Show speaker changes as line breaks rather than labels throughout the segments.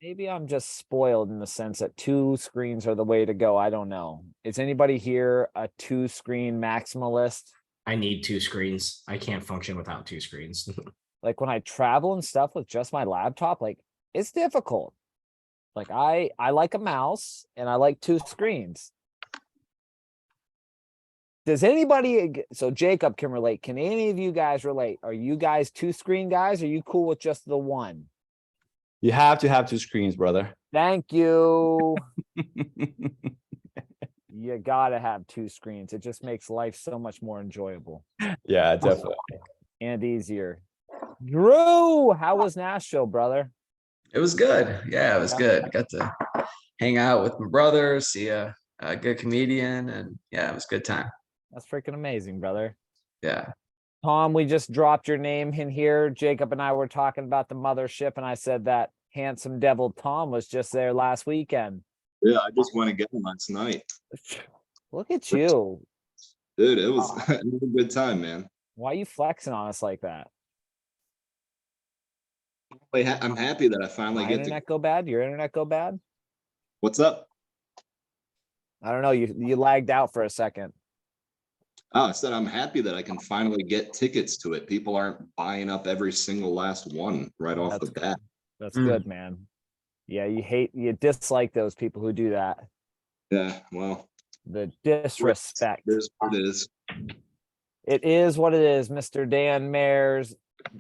Maybe I'm just spoiled in the sense that two screens are the way to go. I don't know. Is anybody here a two screen maximalist?
I need two screens. I can't function without two screens.
Like when I travel and stuff with just my laptop, like it's difficult. Like I like a mouse and I like two screens. Does anybody, so Jacob can relate. Can any of you guys relate? Are you guys two screen guys? Are you cool with just the one?
You have to have two screens, brother.
Thank you. You gotta have two screens. It just makes life so much more enjoyable
Yeah, definitely.
and easier. Drew, how was Nashville, brother?
It was good. Yeah, it was good. Got to hang out with my brother, see a good comedian, and yeah, it was a good time.
That's freaking amazing, brother.
Yeah.
Tom, we just dropped your name in here. Jacob and I were talking about the mothership, and I said that handsome devil Tom was just there last weekend.
Yeah, I just went again last night.
Look at you.
Dude, it was, it was a good time, man.
Why are you flexing on us like that?
I'm happy that I finally
My
get to.
internet go bad? Your internet go bad?
What's up?
I don't know. You lagged out for a second.
Oh, I said I'm happy that I can finally get tickets to it. People aren't buying up every single last one right off the bat.
That's good, man. Yeah, you dislike those people who do that.
Yeah, well,
The disrespect.
it is what it is.
It is what it is, Mr. Dan Mares,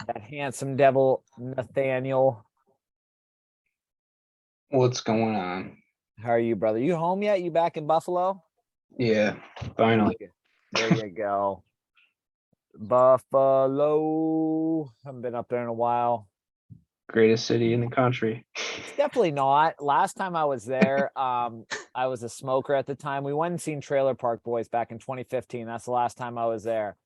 that handsome devil Nathaniel.
What's going on?
How are you, brother? You home yet? You back in Buffalo?
Yeah, finally.
There you go. Buffalo. Haven't been up there in a while.
Greatest city in the country.
It's definitely not. Last time I was there, I was a smoker at the time. We went and seen Trailer Park Boys back in 2015. That's the last time I was there.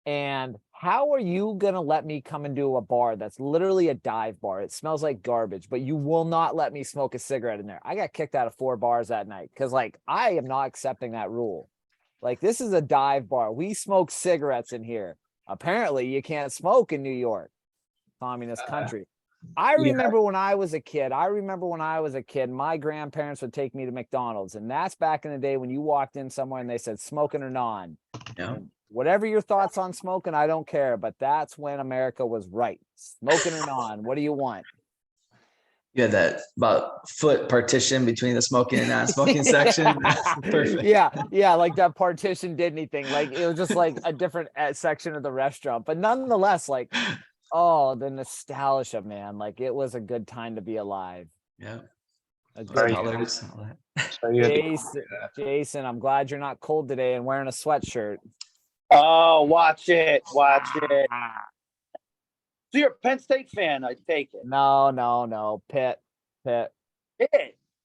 And how are you gonna let me come into a bar that's literally a dive bar? It smells like garbage, but you will not let me smoke a cigarette in there. I got kicked out of 4 bars that night because, like, I am not accepting that rule. Like, this is a dive bar. We smoke cigarettes in here. Apparently, you can't smoke in New York, communist country. I remember when I was a kid. My grandparents would take me to McDonald's, and that's back in the day when you walked in somewhere and they said smoking or non.
Yeah.
Whatever your thoughts on smoking, I don't care. But that's when America was right. Smoking or non. What do you want?
You had that about foot partition between the smoking and non-smoking section. Perfect.
Yeah, like that partition did anything. Like it was just like a different section of the restaurant, but nonetheless, like, oh, the nostalgia, man. Like it was a good time to be alive.
Yeah.
A good
Sorry.
Colors, all that.
So you had to-
Jason, I'm glad you're not cold today and wearing a sweatshirt.
Oh, watch it. Watch it. So you're a Penn State fan, I take it.
No. Pitt.
Pitt.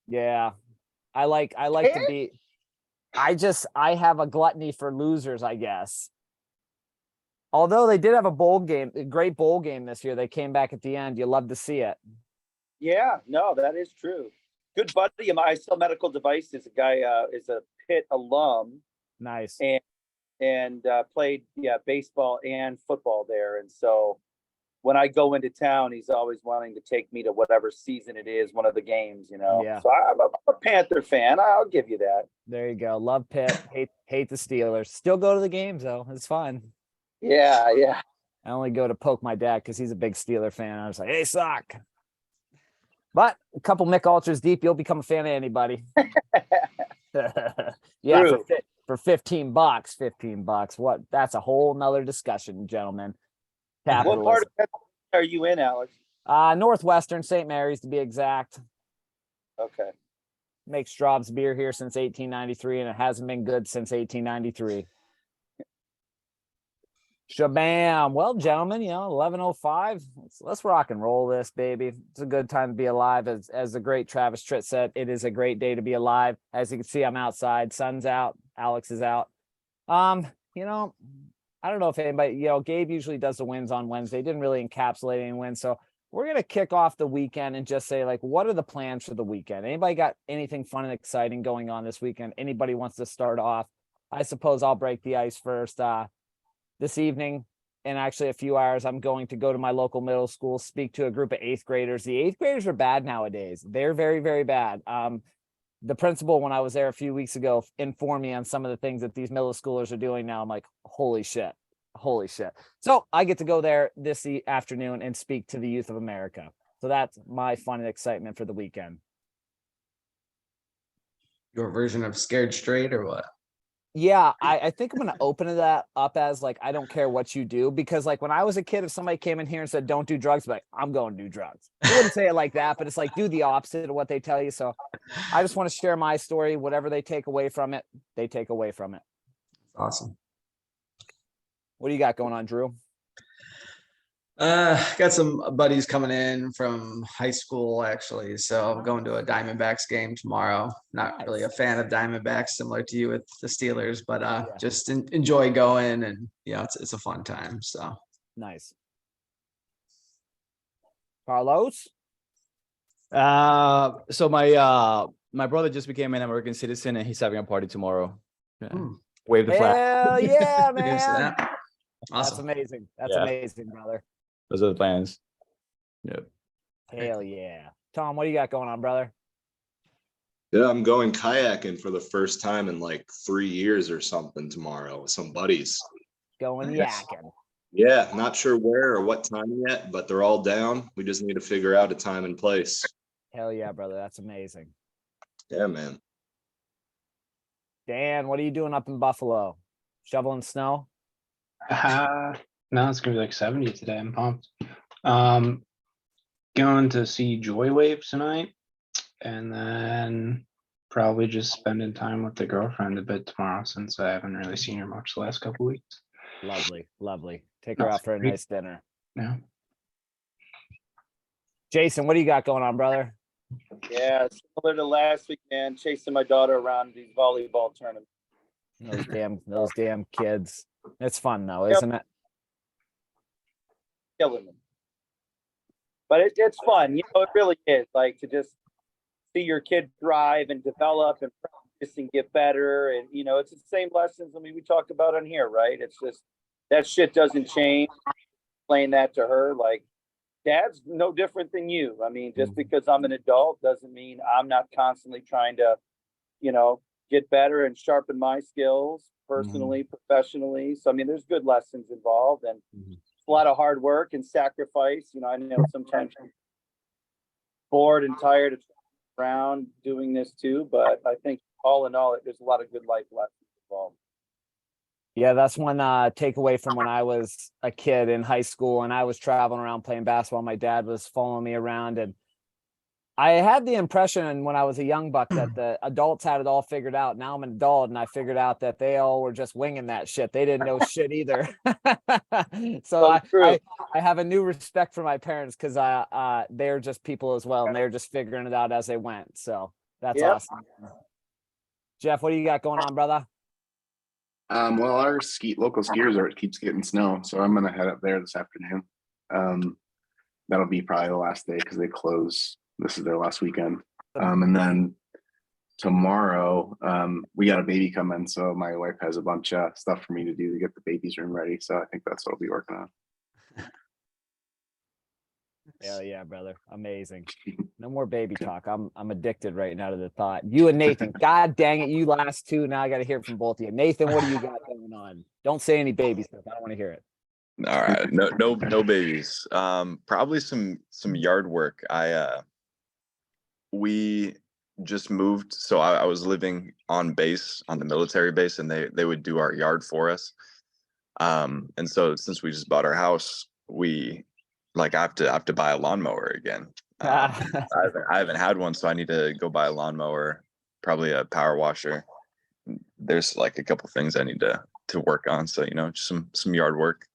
Yeah. I like to
Pitt?
be. I have a gluttony for losers, I guess. Although they did have a great bowl game this year. They came back at the end. You love to see it.
Yeah, no, that is true. Good buddy of mine, I sell medical devices. A guy is a Pitt alum
Nice.
and played baseball and football there. And so when I go into town, he's always wanting to take me to whatever season it is, one of the games, you know.
Yeah.
So I'm a Panther fan. I'll give you that.
There you go. Love Pitt. Hate the Steelers. Still go to the games though. It's fun.
Yeah.
I only go to poke my dad because he's a big Steeler fan. I was like, hey, sock. But a couple Mick Ultras deep, you'll become a fan of anybody. Yeah,
True.
for $15. What? That's a whole nother discussion, gentlemen.
What part
Capitalism.
of Penn are you in, Alex?
Northwestern, St. Mary's to be exact.
Okay.
Makes Straub's beer here since 1893, and it hasn't been good since 1893. Shabam. Well, gentlemen, 11:05. Let's rock and roll this, baby. It's a good time to be alive. As the great Travis Tritt said, it is a great day to be alive. As you can see, I'm outside. Sun's out. Alex is out. I don't know if anybody, Gabe usually does the wins on Wednesday. Didn't really encapsulate any wins. So we're going to kick off the weekend and just say, like, what are the plans for the weekend? Anybody got anything fun and exciting going on this weekend? Anybody wants to start off? I suppose I'll break the ice first. This evening, in actually a few hours, I'm going to go to my local middle school, speak to a group of 8th graders. The 8th graders are bad nowadays. They're very, very bad. The principal, when I was there a few weeks ago, informed me on some of the things that these middle schoolers are doing now. I'm like, holy shit. Holy shit. So I get to go there this afternoon and speak to the youth of America. So that's my fun and excitement for the weekend.
Your version of Scared Straight or what?
Yeah, I think I'm gonna open that up as like, I don't care what you do, because like when I was a kid, if somebody came in here and said don't do drugs, I'd be like, I'm going to do drugs. I wouldn't say it like that, but it's like, do the opposite of what they tell you. So I just want to share my story. Whatever they take away from it, they take away from it.
Awesome.
What do you got going on, Drew?
Got some buddies coming in from high school actually, so I'm going to a Diamondbacks game tomorrow. Not really a fan of Diamondbacks, similar to you with the Steelers, but just enjoy going, and it's a fun time. So
Nice. Carlos?
So my brother just became an American citizen and he's having a party tomorrow. Yeah. Wave the flag.
Hell yeah,
here's to
man.
that.
That's
Awesome.
amazing. That's
Yeah.
amazing, brother.
Those are the plans. Yep.
Hell yeah. Tom, what do you got going on, brother?
Yeah, I'm going kayaking for the first time in like 3 years or something tomorrow with some buddies.
Going
Nice.
yakking.
Yeah, not sure where or what time yet, but they're all down. We just need to figure out a time and place.
Hell yeah, brother. That's amazing.
Yeah, man.
Dan, what are you doing up in Buffalo? Shoveling snow?
No, it's gonna be like 70 today. I'm pumped. Going to see Joy Wave tonight, and then probably just spending time with the girlfriend a bit tomorrow, since I haven't really seen her much the last couple weeks.
Lovely, lovely. Take her
That's
out for a
great.
nice dinner.
Yeah.
Jason, what do you got going on, brother?
Yeah, similar to last weekend, chasing my daughter around these volleyball tournaments.
Those damn kids. It's fun though,
Yep.
isn't it?
Killing them. But it's fun, it really is, like, to just see your kid thrive and develop and practice and get better. And, it's the same lessons, we talked about on here, right? It's just, that shit doesn't change. Explain that to her, like, Dad's no different than you. Just because I'm an adult doesn't mean I'm not constantly trying to, get better and sharpen my skills personally, professionally. So, there's good lessons involved, and a lot of hard work and sacrifice. I know sometimes I'm bored and tired of around doing this too, but I think all in all, there's a lot of good life lessons involved.
Yeah, that's one takeaway from when I was a kid in high school and I was traveling around playing basketball. My dad was following me around, and I had the impression when I was a young buck that the adults had it all figured out. Now I'm an adult and I figured out that they all were just winging that shit. They didn't know shit either. So
true.
I have a new respect for my parents, because they're just people as well, and they're just figuring it out as they went. So that's
Yep.
awesome. Jeff, what do you got going on, brother?
Well, our local ski resort keeps getting snow, so I'm gonna head up there this afternoon. That'll be probably the last day because they close. This is their last weekend. And then tomorrow, we got a baby coming, so my wife has a bunch of stuff for me to do to get the baby's room ready. So I think that's what I'll be working on.
Hell yeah, brother. Amazing. No more baby talk. I'm addicted right now to the thought. You and Nathan, God dang it, you last two. Now I got to hear it from both of you. Nathan, what do you got going on? Don't say any baby stuff. I don't want to hear it.
All right. No babies. Probably some yard work. We just moved. So I was living on base, on the military base, and they would do our yard for us. And so since we just bought our house, I have to buy a lawnmower again. I haven't had one, so I need to go buy a lawnmower, probably a power washer. There's like a couple things I need to work on. So, just some yard work,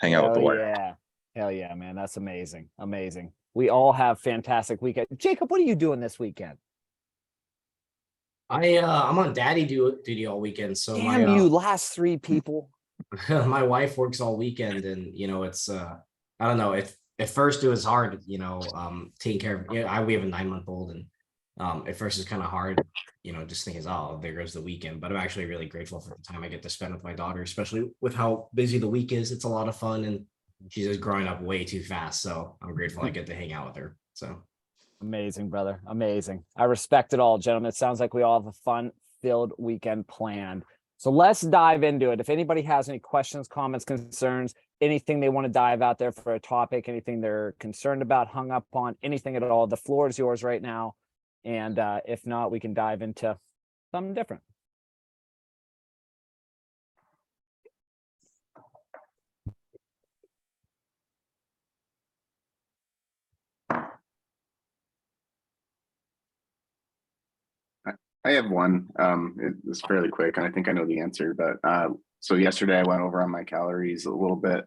hang out with the wife.
Yeah. Hell yeah, man. That's amazing. Amazing. We all have fantastic weekend. Jacob, what are you doing this weekend?
I'm on daddy duty all weekend. So
Damn you last three people.
my wife works all weekend, and it's I don't know. At first it was hard, taking care of. We have a 9-month-old, and At first it's kind of hard, just thinking, oh, there goes the weekend. But I'm actually really grateful for the time I get to spend with my daughter, especially with how busy the week is. It's a lot of fun, and she's just growing up way too fast. So I'm grateful I get to hang out with her. So
Amazing, brother. Amazing. I respect it all, gentlemen. It sounds like we all have a fun-filled weekend planned. So let's dive into it. If anybody has any questions, comments, concerns, anything they want to dive out there for a topic, anything they're concerned about, hung up on, anything at all, the floor is yours right now. And if not, we can dive into something different.
I have one. It's fairly quick, and I think I know the answer. But so yesterday I went over on my calories a little bit,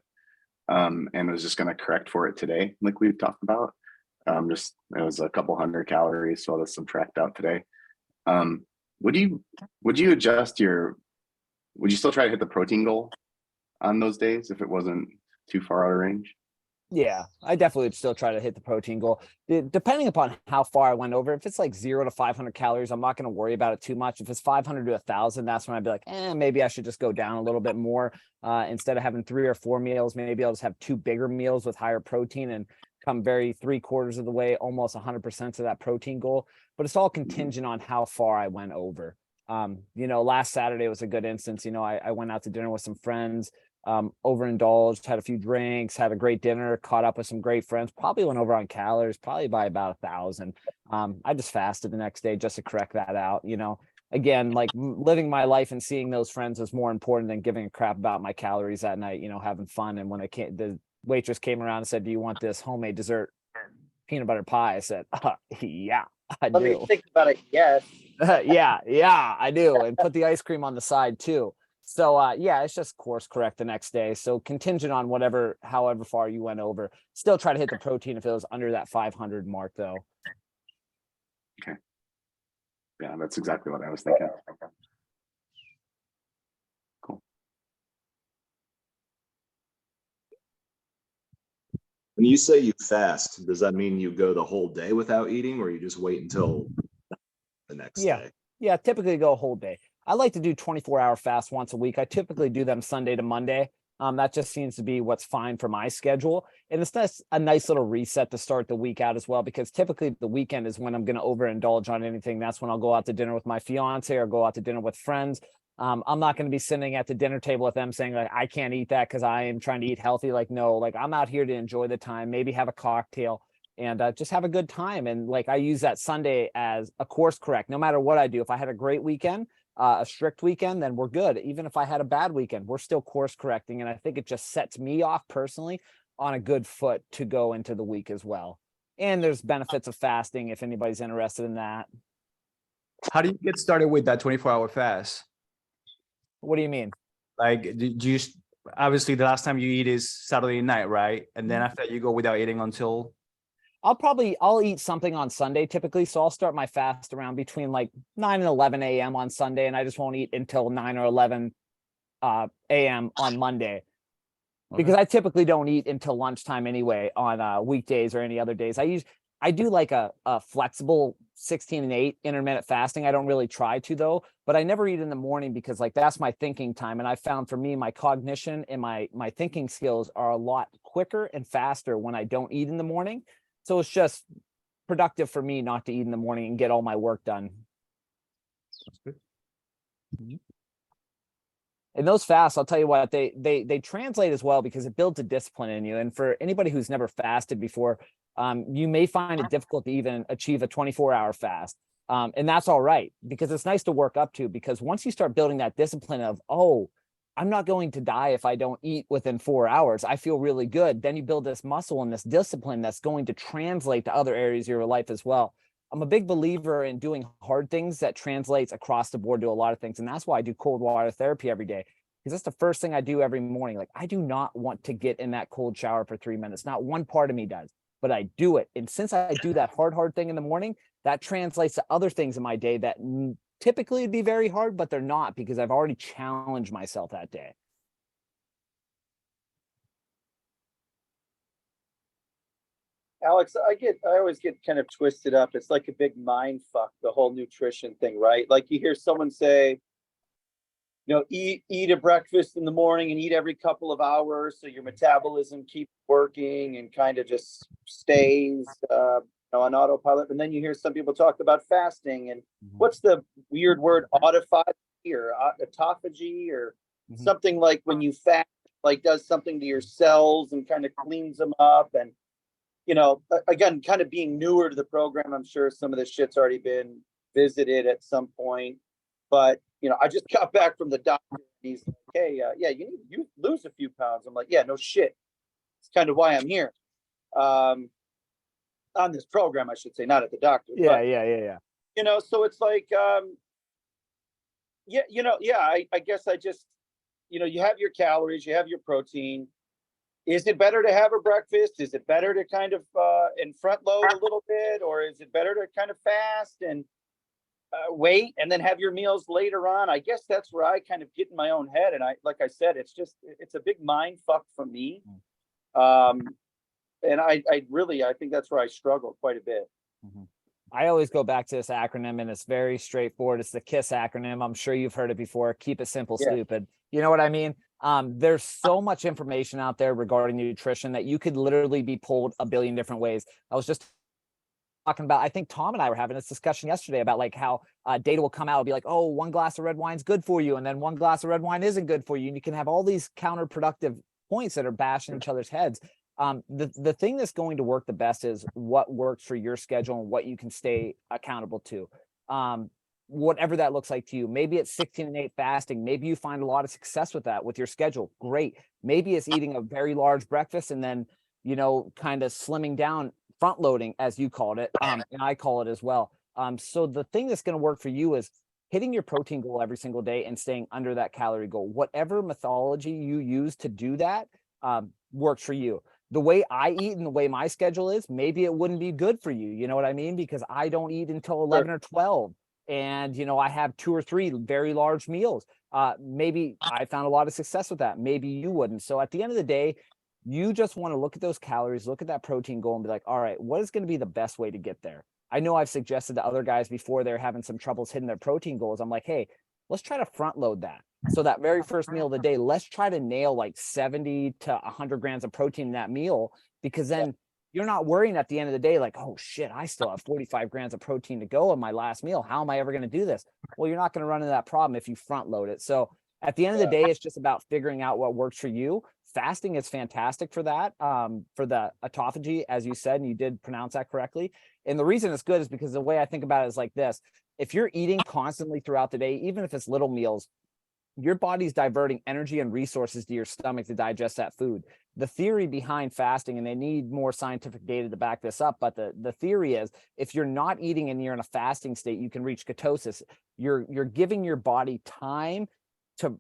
and was just going to correct for it today, like we've talked about. Just it was a couple hundred calories, so I'll subtract out today. Would you adjust your? Would you still try to hit the protein goal on those days if it wasn't too far out of range?
Yeah, I definitely would still try to hit the protein goal. Depending upon how far I went over, if it's like 0 to 500 calories, I'm not going to worry about it too much. If it's 500 to 1,000, that's when I'd be like, maybe I should just go down a little bit more. Instead of having 3 or 4 meals, maybe I'll just have 2 bigger meals with higher protein and come very 3/4 of the way, almost 100% to that protein goal. But it's all contingent on how far I went over. Last Saturday was a good instance. I went out to dinner with some friends. Overindulged, had a few drinks, had a great dinner, caught up with some great friends, probably went over on calories, probably by about 1,000. I just fasted the next day just to correct that out. Again, like living my life and seeing those friends was more important than giving a crap about my calories that night, having fun. And when the waitress came around and said, "Do you want this homemade dessert peanut butter pie?" I said, yeah, I
Let
do.
me think about it. Yes.
yeah, I do. And put the ice cream on the side too. So it's just course correct the next day. So contingent on however far you went over. Still try to hit the protein if it was under that 500 mark though.
Okay. Yeah, that's exactly what I was thinking. Cool.
When you say you fast, does that mean you go the whole day without eating, or you just wait until the next day?
Yeah, typically go a whole day. I like to do 24-hour fast once a week. I typically do them Sunday to Monday. That just seems to be what's fine for my schedule. And it's a nice little reset to start the week out as well, because typically the weekend is when I'm going to overindulge on anything. That's when I'll go out to dinner with my fiance or go out to dinner with friends. I'm not going to be sitting at the dinner table with them saying like, I can't eat that because I am trying to eat healthy. Like, no, like I'm out here to enjoy the time, maybe have a cocktail and just have a good time. And like, I use that Sunday as a course correct, no matter what I do. If I had a great weekend, a strict weekend, then we're good. Even if I had a bad weekend, we're still course correcting. And I think it just sets me off personally on a good foot to go into the week as well. And there's benefits of fasting if anybody's interested in that.
How do you get started with that 24-hour fast?
What do you mean?
Like, do you obviously the last time you eat is Saturday night, right? And then after you go without eating until
I'll eat something on Sunday typically. So I'll start my fast around between like 9 and 11 a.m. on Sunday. And I just won't eat until 9 or 11 a.m. on Monday. Because I typically don't eat until lunchtime anyway on weekdays or any other days. I do like a flexible 16 and 8 intermittent fasting. I don't really try to though, but I never eat in the morning because like that's my thinking time. And I found for me, my cognition and my thinking skills are a lot quicker and faster when I don't eat in the morning. So it's just productive for me not to eat in the morning and get all my work done.
That's good.
And those fasts, I'll tell you what, they translate as well because it builds a discipline in you. And for anybody who's never fasted before, you may find it difficult to even achieve a 24-hour fast. And that's all right, because it's nice to work up to, because once you start building that discipline of, oh, I'm not going to die if I don't eat within 4 hours, I feel really good. Then you build this muscle and this discipline that's going to translate to other areas of your life as well. I'm a big believer in doing hard things that translates across the board to a lot of things. And that's why I do cold water therapy every day, because that's the first thing I do every morning. Like, I do not want to get in that cold shower for 3 minutes. Not one part of me does, but I do it. And since I do that hard thing in the morning, that translates to other things in my day that typically would be very hard, but they're not, because I've already challenged myself that day.
Alex, I always get kind of twisted up. It's like a big mind fuck, the whole nutrition thing, right? Like you hear someone say, eat a breakfast in the morning and eat every couple of hours so your metabolism keeps working and kind of just stays on autopilot. And then you hear some people talk about fasting and what's the weird word, autophagy or autophagy or something like when you fast, like does something to your cells and kind of cleans them up. And, again, kind of being newer to the program, I'm sure some of this shit's already been visited at some point. But, I just got back from the doctor. And he's like, hey, you lose a few pounds. I'm like, yeah, no shit. It's kind of why I'm here. On this program, I should say, not at the doctor.
Yeah,
but,
yeah.
So it's like, I guess I just, you have your calories, you have your protein. Is it better to have a breakfast? Is it better to kind of and front load a little bit, or is it better to kind of fast and wait and then have your meals later on? I guess that's where I kind of get in my own head. And like I said, it's a big mind fuck for me. And I think that's where I struggle quite a bit.
I always go back to this acronym, and it's very straightforward. It's the KISS acronym. I'm sure you've heard it before. Keep it simple, stupid. You know what I mean? There's so much information out there regarding nutrition that you could literally be pulled a billion different ways. I was just talking about, I think Tom and I were having this discussion yesterday about like how data will come out and be like, oh, 1 glass of red wine's good for you, and then 1 glass of red wine isn't good for you. And you can have all these counterproductive points that are bashing each other's heads. The thing that's going to work the best is what works for your schedule and what you can stay accountable to. Whatever that looks like to you. Maybe it's 16-8 fasting. Maybe you find a lot of success with that with your schedule. Great. Maybe it's eating a very large breakfast and then, kind of slimming down, front loading, as you called it. And I call it as well. So the thing that's going to work for you is hitting your protein goal every single day and staying under that calorie goal. Whatever methodology you use to do that works for you. The way I eat and the way my schedule is, maybe it wouldn't be good for you. You know what I mean? Because I don't eat until 11 or 12. And, I have 2 or 3 very large meals. Maybe I found a lot of success with that. Maybe you wouldn't. So at the end of the day, you just want to look at those calories, look at that protein goal and be like, all right, what is going to be the best way to get there? I know I've suggested to other guys before they're having some troubles hitting their protein goals. I'm like, hey, let's try to front load that. So that very first meal of the day, let's try to nail like 70 to 100 grams of protein in that meal, because then you're not worrying at the end of the day, like, oh shit, I still have 45 grams of protein to go in my last meal. How am I ever going to do this? Well, you're not going to run into that problem if you front load it. So at the end of the day, it's just about figuring out what works for you. Fasting is fantastic for that, for the autophagy, as you said, and you did pronounce that correctly. And the reason it's good is because the way I think about it is like this. If you're eating constantly throughout the day, even if it's little meals, your body's diverting energy and resources to your stomach to digest that food. The theory behind fasting, and they need more scientific data to back this up, but the theory is if you're not eating and you're in a fasting state, you can reach ketosis. You're giving your body time to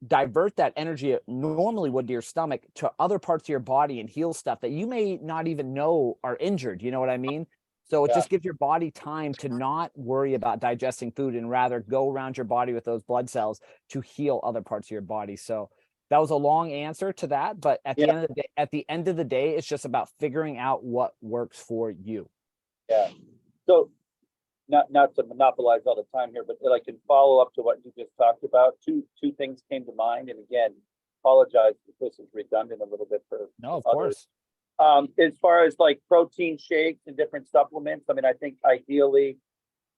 divert that energy it normally would to your stomach to other parts of your body and heal stuff that you may not even know are injured. You know what I mean? So it just gives your body time to not worry about digesting food and rather go around your body with those blood cells to heal other parts of your body. So that was a long answer to that, but at the end of the day, it's just about figuring out what works for you.
Yeah. So not to monopolize all the time here, but I can follow up to what you just talked about. Two things came to mind, and again, apologize if this is redundant a little bit for
No, of
others.
course.
As far as like protein shakes and different supplements, I mean, I think ideally,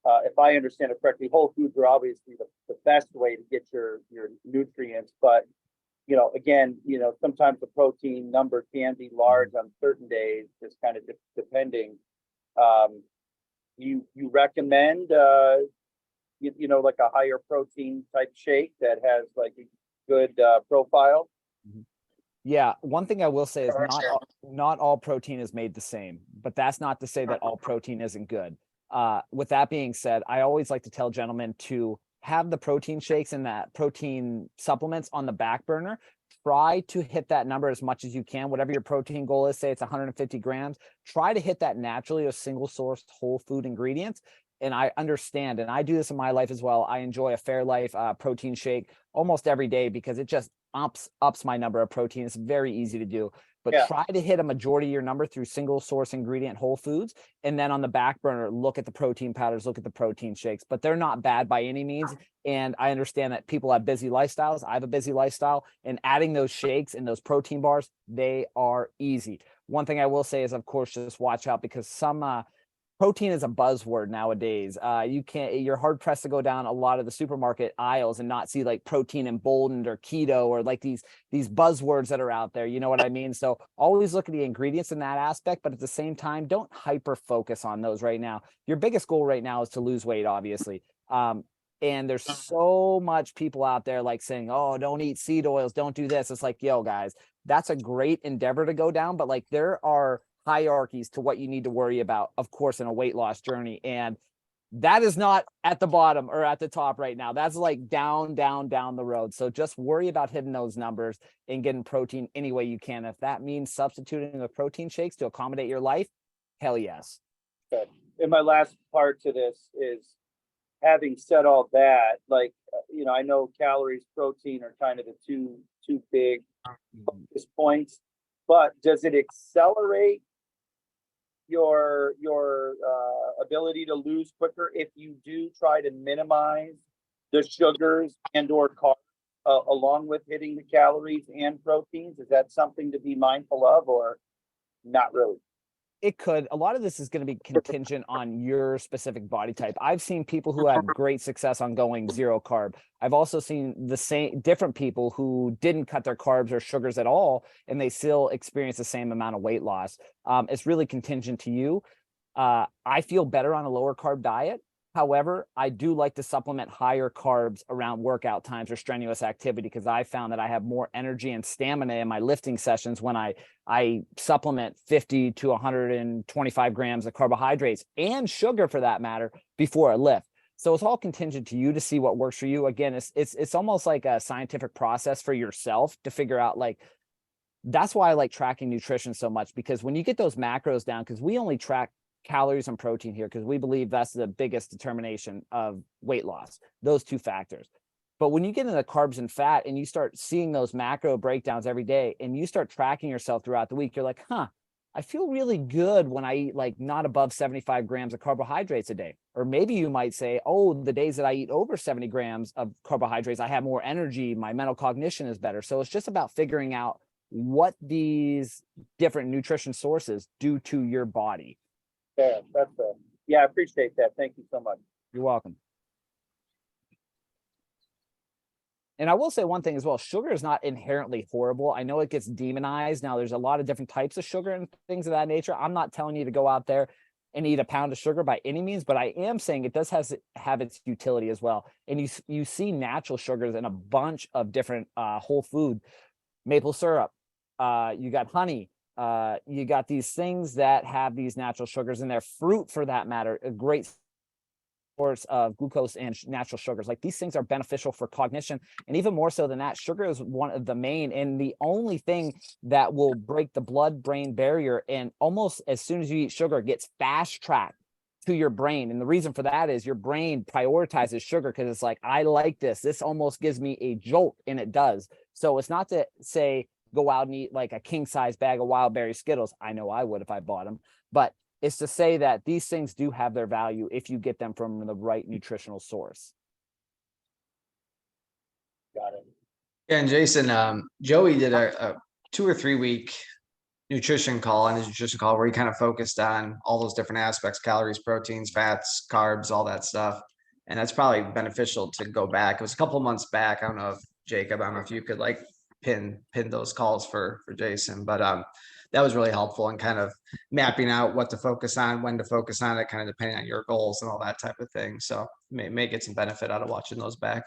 if I understand it correctly, whole foods are obviously the best way to get your nutrients. But, again, sometimes the protein number can be large on certain days, just kind of depending. You recommend, like a higher protein type shake that has like a good profile?
Yeah, one thing I will say is not all protein is made the same, but that's not to say that all protein isn't good. With that being said, I always like to tell gentlemen to have the protein shakes and that protein supplements on the back burner. Try to hit that number as much as you can. Whatever your protein goal is, say it's 150 grams, try to hit that naturally with single sourced whole food ingredients. and I understand, and I do this in my life as well. I enjoy a Fairlife protein shake almost every day because it just ups my number of protein. It's very easy to do. But
Yeah.
try to hit a majority of your number through single source ingredient whole foods. And then on the back burner, look at the protein powders, look at the protein shakes, but they're not bad by any means. And I understand that people have busy lifestyles. I have a busy lifestyle, and adding those shakes and those protein bars, they are easy. One thing I will say is, of course, just watch out because some protein is a buzzword nowadays. You're hard pressed to go down a lot of the supermarket aisles and not see like protein emboldened or keto or like these buzzwords that are out there. You know what I mean? So always look at the ingredients in that aspect, but at the same time, don't hyper focus on those right now. Your biggest goal right now is to lose weight, obviously. And there's so much people out there like saying, oh, don't eat seed oils, don't do this. It's like, yo, guys, that's a great endeavor to go down, but like there are hierarchies to what you need to worry about, of course, in a weight loss journey. And that is not at the bottom or at the top right now. That's like down the road. So just worry about hitting those numbers and getting protein any way you can. If that means substituting with protein shakes to accommodate your life, hell yes.
Okay. And my last part to this is, having said all that, like, I know calories, protein are kind of the two big focus points, but does it accelerate your ability to lose quicker if you do try to minimize the sugars and or carbs along with hitting the calories and proteins? Is that something to be mindful of, or not really?
It could. A lot of this is going to be contingent on your specific body type. I've seen people who have great success on going zero carb. I've also seen different people who didn't cut their carbs or sugars at all, and they still experience the same amount of weight loss. It's really contingent to you. I feel better on a lower carb diet. However, I do like to supplement higher carbs around workout times or strenuous activity because I found that I have more energy and stamina in my lifting sessions when I supplement 50 to 125 grams of carbohydrates and sugar for that matter before a lift. So it's all contingent to you to see what works for you. Again, it's almost like a scientific process for yourself to figure out, like, that's why I like tracking nutrition so much, because when you get those macros down, because we only track calories and protein here because we believe that's the biggest determination of weight loss, those two factors. But when you get into carbs and fat and you start seeing those macro breakdowns every day and you start tracking yourself throughout the week, you're like, I feel really good when I eat like not above 75 grams of carbohydrates a day. Or maybe you might say, oh, the days that I eat over 70 grams of carbohydrates, I have more energy, my mental cognition is better. So it's just about figuring out what these different nutrition sources do to your body.
Yeah, that's I appreciate that. Thank you so much.
You're welcome. And I will say one thing as well, sugar is not inherently horrible. I know it gets demonized. Now there's a lot of different types of sugar and things of that nature. I'm not telling you to go out there and eat a pound of sugar by any means, but I am saying it does have its utility as well. And you see natural sugars in a bunch of different whole food, maple syrup, you got honey, you got these things that have these natural sugars in there, fruit for that matter, a great source of glucose and natural sugars. Like, these things are beneficial for cognition, and even more so than that, sugar is one of the main and the only thing that will break the blood-brain barrier, and almost as soon as you eat sugar, it gets fast-tracked to your brain. And the reason for that is your brain prioritizes sugar because it's like, I like this almost gives me a jolt, and it does. So it's not to say go out and eat like a king-size bag of wild berry Skittles. I know I would if I bought them, but it's to say that these things do have their value if you get them from the right nutritional source.
Got it.
Yeah, and Jason, Joey did a 2 or 3 week nutrition call, and his nutrition call where he kind of focused on all those different aspects: calories, proteins, fats, carbs, all that stuff. And that's probably beneficial to go back. It was a couple of months back. I don't know if Jacob, I don't know if you could like pin those calls for Jason, but that was really helpful in kind of mapping out what to focus on, when to focus on it, kind of depending on your goals and all that type of thing. So may get some benefit out of watching those back.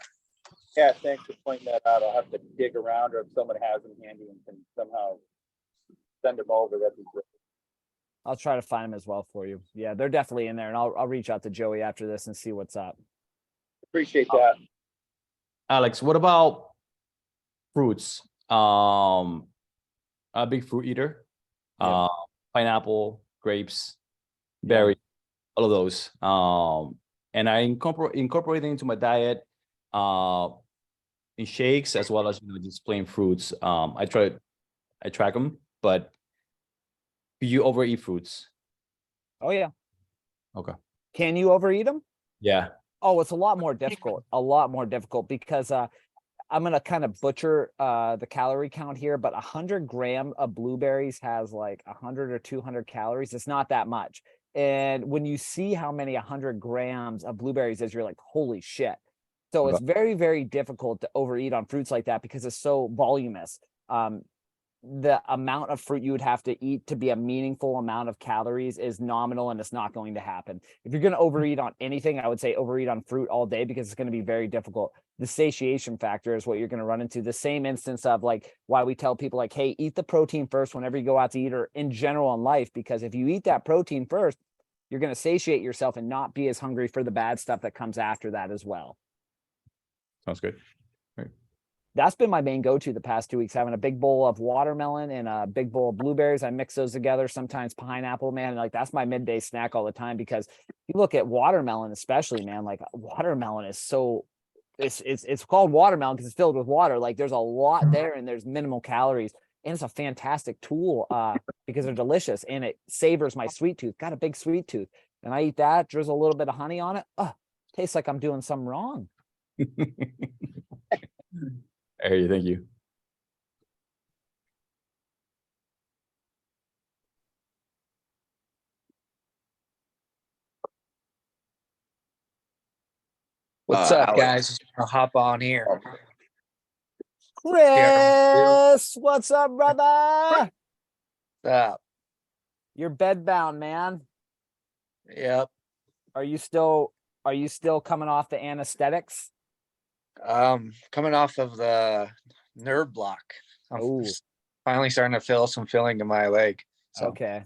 Yeah, thanks for pointing that out. I'll have to dig around, or if someone has them handy and can somehow send them over, that'd be great.
I'll try to find them as well for you. Yeah, they're definitely in there, and I'll reach out to Joey after this and see what's up.
Appreciate that.
Alex, what about fruits? A big fruit eater.
Yeah.
Pineapple, grapes, berry. all of those. And I incorporate it into my diet, in shakes as well as just plain fruits. I track them, but do you overeat fruits?
Oh yeah.
Okay.
Can you overeat them?
Yeah.
Oh, it's a lot more difficult because I'm gonna kind of butcher the calorie count here, but 100 gram of blueberries has like 100 or 200 calories. It's not that much. And when you see how many 100 grams of blueberries is, you're like, holy shit. So it's very, very difficult to overeat on fruits like that because it's so voluminous. The amount of fruit you would have to eat to be a meaningful amount of calories is nominal, and it's not going to happen. If you're going to overeat on anything, I would say overeat on fruit all day because it's going to be very difficult. The satiation factor is what you're going to run into. The same instance of like why we tell people like, hey, eat the protein first whenever you go out to eat, or in general in life, because if you eat that protein first, you're going to satiate yourself and not be as hungry for the bad stuff that comes after that as well.
Sounds good.
That's been my main go-to the past 2 weeks, having a big bowl of watermelon and a big bowl of blueberries. I mix those together, sometimes pineapple, man. And like, that's my midday snack all the time, because you look at watermelon, especially, man, like watermelon is so, it's called watermelon because it's filled with water. Like there's a lot there and there's minimal calories, and it's a fantastic tool because they're delicious and it savors my sweet tooth. Got a big sweet tooth, and I eat that, drizzle a little bit of honey on it. Oh, tastes like I'm doing something wrong.
I hear you. Thank you.
What's up,
Alex.
guys? Just gonna hop on here.
Chris, what's up, brother?
What's up?
You're bedbound, man.
Yep.
Are you still coming off the anesthetics?
Coming off of the nerve block. I'm
Ooh.
finally starting to feel some feeling in my leg. So
Okay.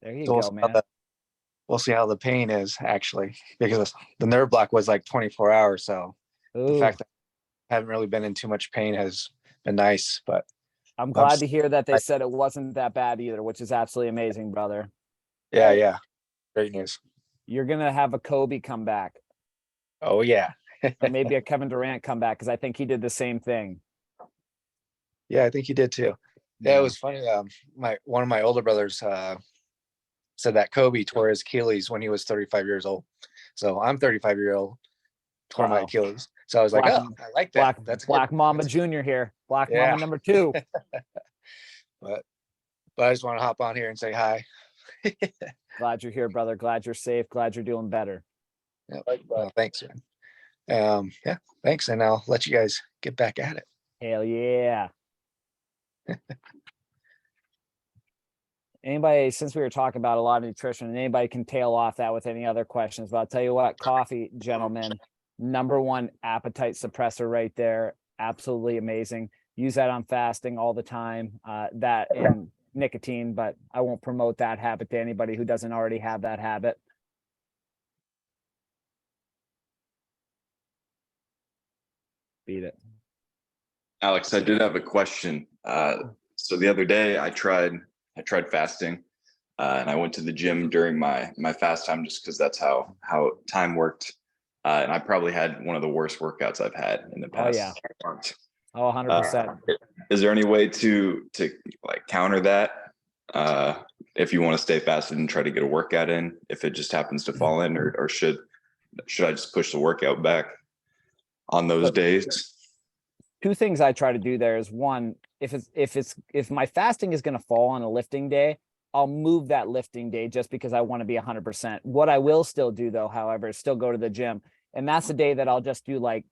There you
we'll
go,
see
man.
we'll see how the pain is actually, because the nerve block was like 24 hours. So the
Ooh.
fact that I haven't really been in too much pain has been nice, but
I'm glad to hear that they said it wasn't that bad either, which is absolutely amazing, brother.
yeah. Great news.
You're gonna have a Kobe come back,
Oh yeah.
or maybe a Kevin Durant come back, because I think he did the same thing.
Yeah, I think you did too. Yeah, it was funny. One of my older brothers said that Kobe tore his Achilles when he was 35 years old. So I'm 35-year-old, tore my
Uh-oh.
Achilles. So I was like,
Black-
oh, I like that. That's good.
Black Mamba Jr. here. Black
Yeah.
Mamba number 2.
But I just want to hop on here and say hi.
Glad you're here, brother. Glad you're safe. Glad you're doing better.
Yeah, well, thanks, man. Yeah, thanks, and I'll let you guys get back at it.
Hell yeah. Anybody, since we were talking about a lot of nutrition, and anybody can tail off that with any other questions, but I'll tell you what, coffee, gentlemen, #1 appetite suppressor right there. Absolutely amazing. Use that on fasting all the time. That and nicotine, but I won't promote that habit to anybody who doesn't already have that habit. Beat it.
Alex, I did have a question. So the other day I tried fasting, and I went to the gym during my fast time just because that's how time worked. And I probably had one of the worst workouts I've had in the past.
yeah.
month.
Oh, 100%.
Is there any way to like counter that? If you want to stay fasted and try to get a workout in, if it just happens to fall in, or should I just push the workout back on those days?
2 things I try to do there is, one, if my fasting is going to fall on a lifting day, I'll move that lifting day just because I want to be 100%. What I will still do though, however, is still go to the gym. And that's the day that I'll just do like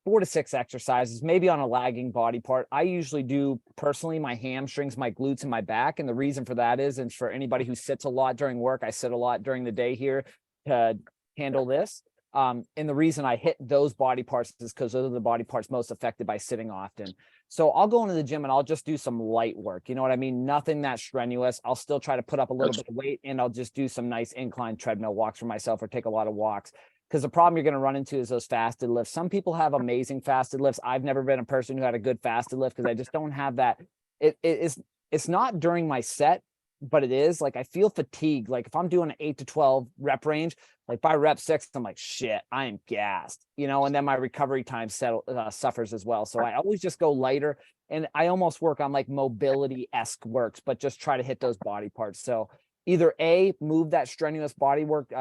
4 to 6 exercises, maybe on a lagging body part. I usually do personally my hamstrings, my glutes, and my back. And the reason for that is, and for anybody who sits a lot during work, I sit a lot during the day here to handle this. And the reason I hit those body parts is because those are the body parts most affected by sitting often. So I'll go into the gym and I'll just do some light work. You know what I mean? Nothing that strenuous. I'll still try to put up a little bit of weight, and I'll just do some nice incline treadmill walks for myself, or take a lot of walks. Because the problem you're going to run into is those fasted lifts. Some people have amazing fasted lifts. I've never been a person who had a good fasted lift because I just don't have that. It's not during my set but it is like I feel fatigued. Like if I'm doing an 8 to 12 rep range, like by rep 6, I'm like, shit, I am gassed, you know, and then my recovery time suffers as well. So I always just go lighter, and I almost work on like mobility-esque works, but just try to hit those body parts. So either A, move that strenuous body work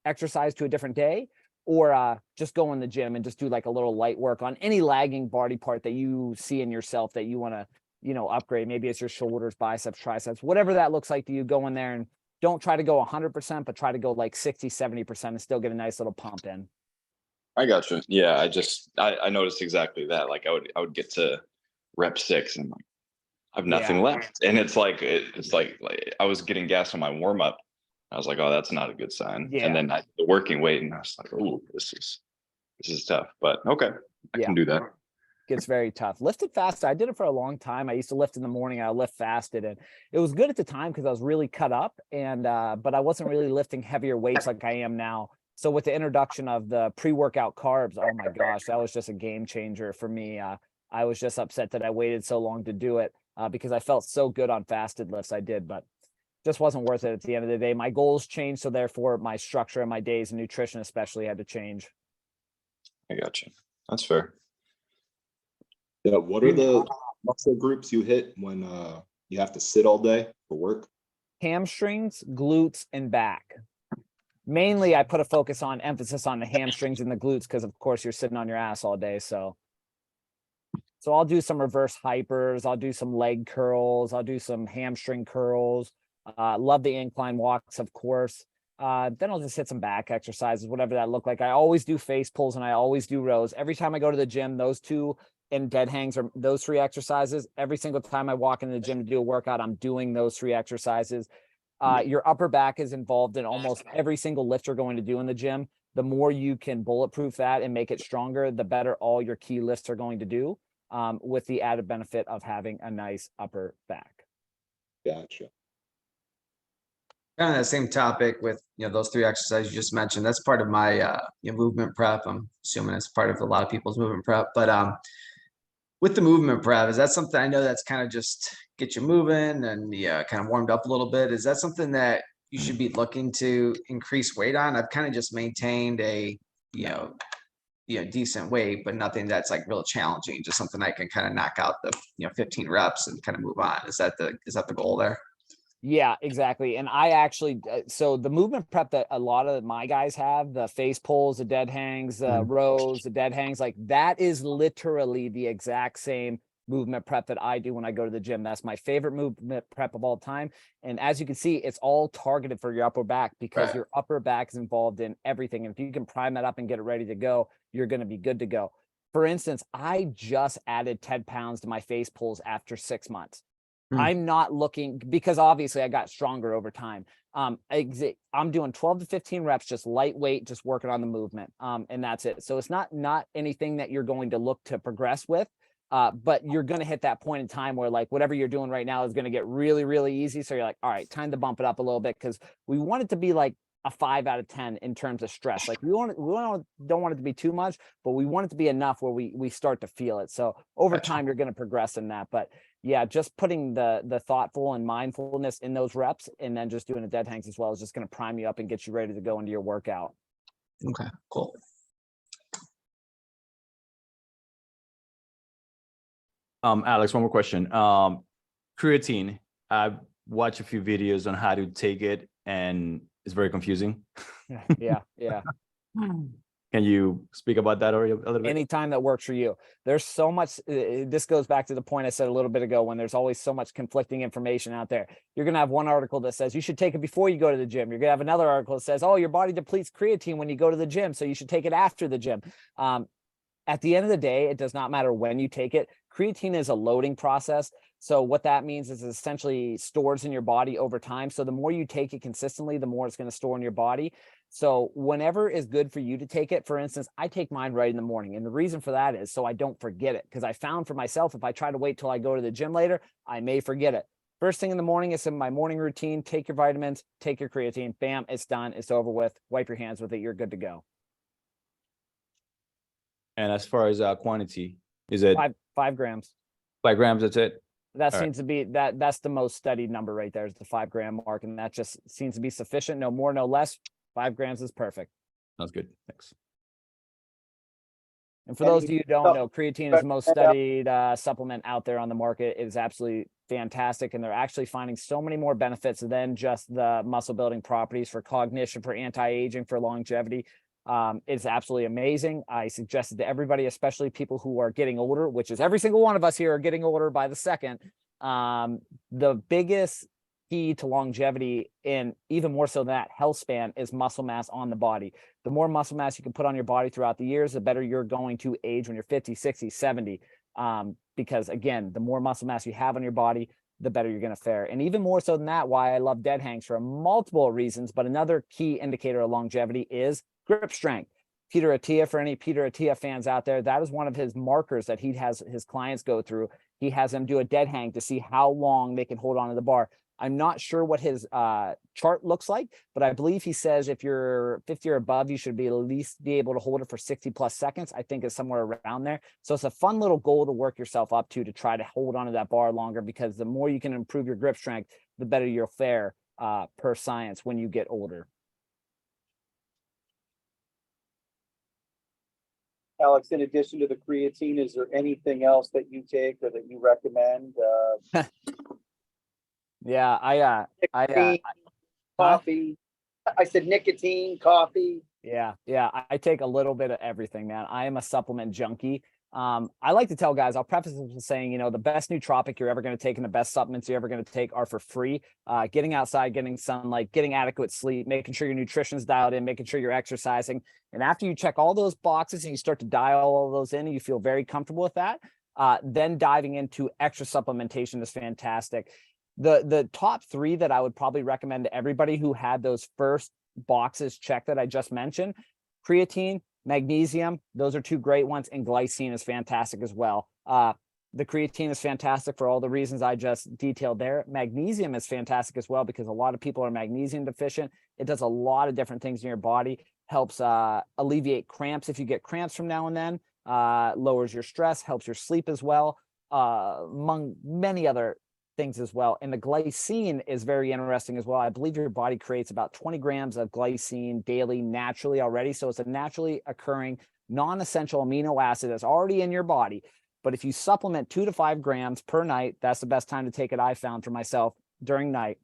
exercise to a different day, or just go in the gym and just do like a little light work on any lagging body part that you see in yourself that you want to, you know, upgrade. Maybe it's your shoulders, biceps, triceps, whatever that looks like to you. Go in there and don't try to go 100%, but try to go like 60-70% and still get a nice little pump in.
I got you. Yeah, I noticed exactly that. Like I would get to rep 6 and like I have nothing
Yeah.
left, and it's like like I was getting gas on my warm up. I was like, oh, that's not a good sign.
Yeah.
And then the working weight, and I was like, oh, this is tough. But okay, I
Yeah.
can do that.
Gets very tough. Lifted fasted, I did it for a long time. I used to lift in the morning, I lift fasted, and it was good at the time because I was really cut up, and but I wasn't really lifting heavier weights like I am now. So with the introduction of the pre-workout carbs, oh my gosh, that was just a game changer for me. I was just upset that I waited so long to do it because I felt so good on fasted lifts. I did, but just wasn't worth it at the end of the day. My goals changed, so therefore my structure and my days and nutrition especially had to change.
I got you. That's fair.
Yeah, what are the muscle groups you hit when you have to sit all day for work?
Hamstrings, glutes, and back. Mainly, I put a emphasis on the hamstrings and the glutes because, of course, you're sitting on your ass all day. So I'll do some reverse hypers. I'll do some leg curls. I'll do some hamstring curls. Love the incline walks, of course. Then I'll just hit some back exercises, whatever that look like. I always do face pulls and I always do rows. Every time I go to the gym, those 2 and dead hangs are those 3 exercises. Every single time I walk into the gym to do a workout, I'm doing those 3 exercises. Your upper back is involved in almost every single lift you're going to do in the gym. The more you can bulletproof that and make it stronger, the better all your key lifts are going to do, with the added benefit of having a nice upper back.
Gotcha.
On that same topic with, you know, those 3 exercises you just mentioned, that's part of my movement prep. I'm assuming it's part of a lot of people's movement prep, but with the movement prep, is that something, I know that's kind of just get you moving and kind of warmed up a little bit. Is that something that you should be looking to increase weight on? I've kind of just maintained a, decent weight, but nothing that's like real challenging, just something I can kind of knock out the, 15 reps and kind of move on. Is that the goal there?
Yeah, exactly. And I actually, so the movement prep that a lot of my guys have, the face pulls, the dead hangs, the rows, the dead hangs, like that is literally the exact same movement prep that I do when I go to the gym. That's my favorite movement prep of all time. And as you can see, it's all targeted for your upper back because your upper back is involved in everything. And if you can prime that up and get it ready to go, you're going to be good to go. For instance, I just added 10 pounds to my face pulls after 6 months. I'm not looking, because obviously I got stronger over time. I'm doing 12 to 15 reps, just lightweight, just working on the movement. And that's it. So it's not anything that you're going to look to progress with, but you're going to hit that point in time where like whatever you're doing right now is going to get really, really easy. So you're like, all right, time to bump it up a little bit, because we want it to be like a 5 out of 10 in terms of stress. Like we don't want it to be too much, but we want it to be enough where we start to feel it. So over time, you're going to progress in that. But yeah, just putting the thoughtful and mindfulness in those reps and then just doing the dead hangs as well is just going to prime you up and get you ready to go into your workout.
Okay, cool.
Alex, one more question. Creatine, I've watched a few videos on how to take it and it's very confusing.
Yeah.
Can you speak about that a little bit?
Anytime that works for you. There's so much, this goes back to the point I said a little bit ago, when there's always so much conflicting information out there. You're going to have one article that says you should take it before you go to the gym. You're going to have another article that says, oh, your body depletes creatine when you go to the gym, so you should take it after the gym. At the end of the day, it does not matter when you take it. Creatine is a loading process. So what that means is it essentially stores in your body over time. So the more you take it consistently, the more it's going to store in your body. So whenever is good for you to take it. For instance, I take mine right in the morning. And the reason for that is so I don't forget it. Because I found for myself, if I try to wait till I go to the gym later, I may forget it. First thing in the morning, it's in my morning routine. Take your vitamins, take your creatine, bam, it's done. It's over with. Wipe your hands with it. You're good to go.
And as far as quantity, is it
5 grams?
5 grams? That's it.
That
All right.
seems to be that's the most studied number right there is the 5 gram mark. And that just seems to be sufficient. No more, no less. 5 grams is perfect.
Sounds good. Thanks.
And for those of you who don't know, creatine is the most studied supplement out there on the market. It is absolutely fantastic. And they're actually finding so many more benefits than just the muscle building properties for cognition, for anti-aging, for longevity. It's absolutely amazing. I suggest it to everybody, especially people who are getting older, which is every single one of us here are getting older by the second. The biggest key to longevity, and even more so than that, health span, is muscle mass on the body. The more muscle mass you can put on your body throughout the years, the better you're going to age when you're 50, 60, 70. Because again, the more muscle mass you have on your body, the better you're going to fare. And even more so than that, why I love dead hangs for multiple reasons, but another key indicator of longevity is grip strength. Peter Attia, for any Peter Attia fans out there, that is one of his markers that he has his clients go through. He has them do a dead hang to see how long they can hold on to the bar. I'm not sure what his chart looks like, but I believe he says if you're 50 or above, you should be at least be able to hold it for 60 plus seconds. I think it's somewhere around there. So it's a fun little goal to work yourself up to try to hold onto that bar longer, because the more you can improve your grip strength, the better you'll fare per science when you get older.
Alex, in addition to the creatine, is there anything else that you take or that you recommend?
Yeah,
Nicotine, coffee. I said nicotine, coffee.
Yeah, I take a little bit of everything, man. I am a supplement junkie. I like to tell guys, I'll preface this with saying, the best nootropic you're ever going to take and the best supplements you're ever going to take are for free. Getting outside, getting sunlight, getting adequate sleep, making sure your nutrition's dialed in, making sure you're exercising. And after you check all those boxes and you start to dial all of those in and you feel very comfortable with that, then diving into extra supplementation is fantastic. The top 3 that I would probably recommend to everybody who had those first boxes checked that I just mentioned: creatine, magnesium, those are 2 great ones, and glycine is fantastic as well. The creatine is fantastic for all the reasons I just detailed there. Magnesium is fantastic as well because a lot of people are magnesium deficient. It does a lot of different things in your body, helps alleviate cramps if you get cramps from now and then, lowers your stress, helps your sleep as well, among many other things as well. And the glycine is very interesting as well. I believe your body creates about 20 grams of glycine daily naturally already. So it's a naturally occurring non-essential amino acid that's already in your body. But if you supplement 2 to 5 grams per night, that's the best time to take it, I found for myself, during night.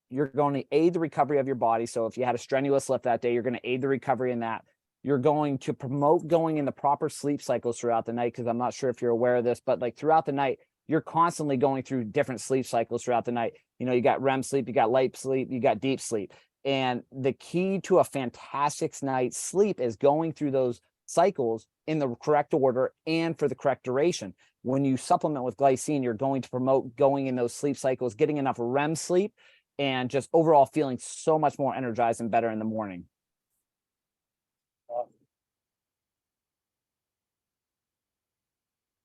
You're going to aid the recovery of your body. So if you had a strenuous lift that day, you're going to aid the recovery in that. You're going to promote going in the proper sleep cycles throughout the night, because I'm not sure if you're aware of this, but like throughout the night, you're constantly going through different sleep cycles throughout the night. You got REM sleep, you got light sleep, you got deep sleep. And the key to a fantastic night's sleep is going through those cycles in the correct order and for the correct duration. When you supplement with glycine, you're going to promote going in those sleep cycles, getting enough REM sleep, and just overall feeling so much more energized and better in the morning.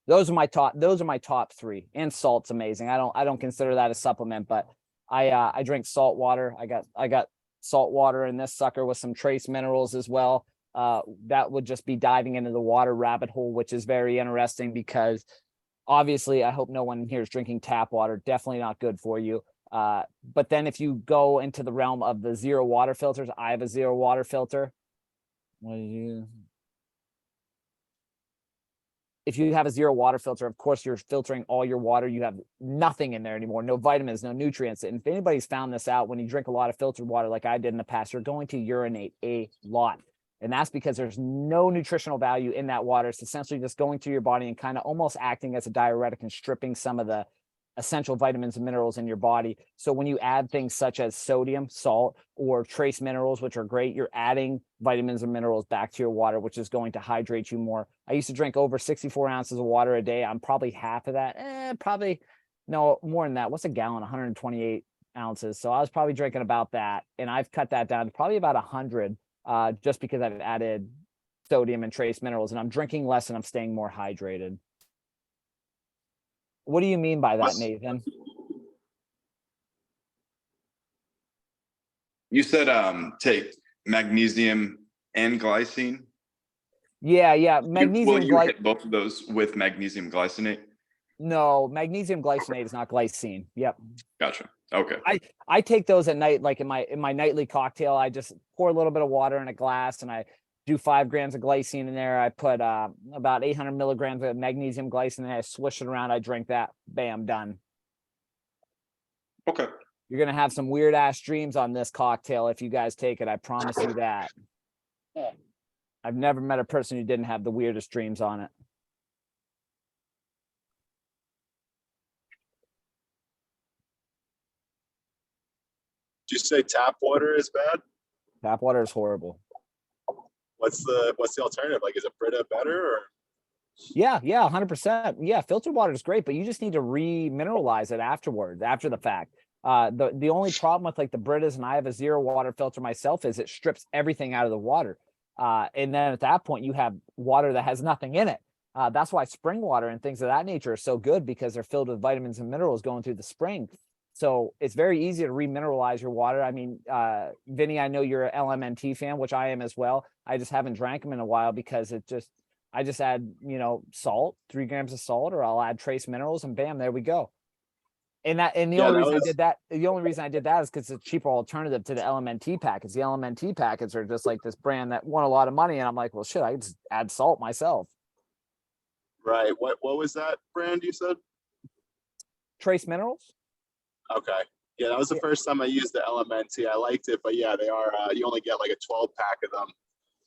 Those are my top 3. And salt's amazing. I don't consider that a supplement, but I drink salt water. I got salt water in this sucker with some trace minerals as well. That would just be diving into the water rabbit hole, which is very interesting because obviously I hope no one here is drinking tap water. Definitely not good for you. But then if you go into the realm of the zero water filters, I have a zero water filter. If you have a zero water filter, of course, you're filtering all your water. You have nothing in there anymore, no vitamins, no nutrients. And if anybody's found this out, when you drink a lot of filtered water like I did in the past, you're going to urinate a lot. And that's because there's no nutritional value in that water. It's essentially just going through your body and kind of almost acting as a diuretic and stripping some of the essential vitamins and minerals in your body. So when you add things such as sodium, salt, or trace minerals, which are great, you're adding vitamins and minerals back to your water, which is going to hydrate you more. I used to drink over 64 ounces of water a day. I'm probably half of that. Probably no more than that. What's a gallon? 128 ounces. So I was probably drinking about that. And I've cut that down to probably about 100 just because I've added sodium and trace minerals, and I'm drinking less and I'm staying more hydrated. What do you mean by that, Nathan?
You said take magnesium and glycine.
Yeah. Magnesium
Will you hit both of those with magnesium glycinate?
No, magnesium glycinate is not glycine. Yep.
Gotcha. Okay.
I take those at night, like in my nightly cocktail. I just pour a little bit of water in a glass and I do 5 grams of glycine in there. I put about 800 milligrams of magnesium glycinate. I swish it around. I drink that. Bam, done.
Okay.
You're gonna have some weird ass dreams on this cocktail if you guys take it. I promise you that. I've never met a person who didn't have the weirdest dreams on it.
Did you say tap water is bad?
Tap water is horrible.
What's the alternative? Like, is it Brita better or?
Yeah, 100%. Yeah, filtered water is great, but you just need to re-mineralize it afterwards, after the fact. The only problem with like the Britas, and I have a zero water filter myself, is it strips everything out of the water. And then at that point, you have water that has nothing in it. That's why spring water and things of that nature are so good, because they're filled with vitamins and minerals going through the spring. So it's very easy to remineralize your water. I mean, Vinny, I know you're an LMNT fan, which I am as well. I just haven't drank them in a while because I just add, salt, 3 grams of salt, or I'll add trace minerals, and bam, there we go. And the only reason I did that is because it's a cheaper alternative to the LMNT packets. The LMNT packets are just like this brand that won a lot of money, and I'm like, well, shit, I just add salt myself.
Right. What was that brand you said?
Trace minerals.
Okay. Yeah, that was the first time I used the LMNT. I liked it, but yeah, they are. You only get like a 12 pack of them.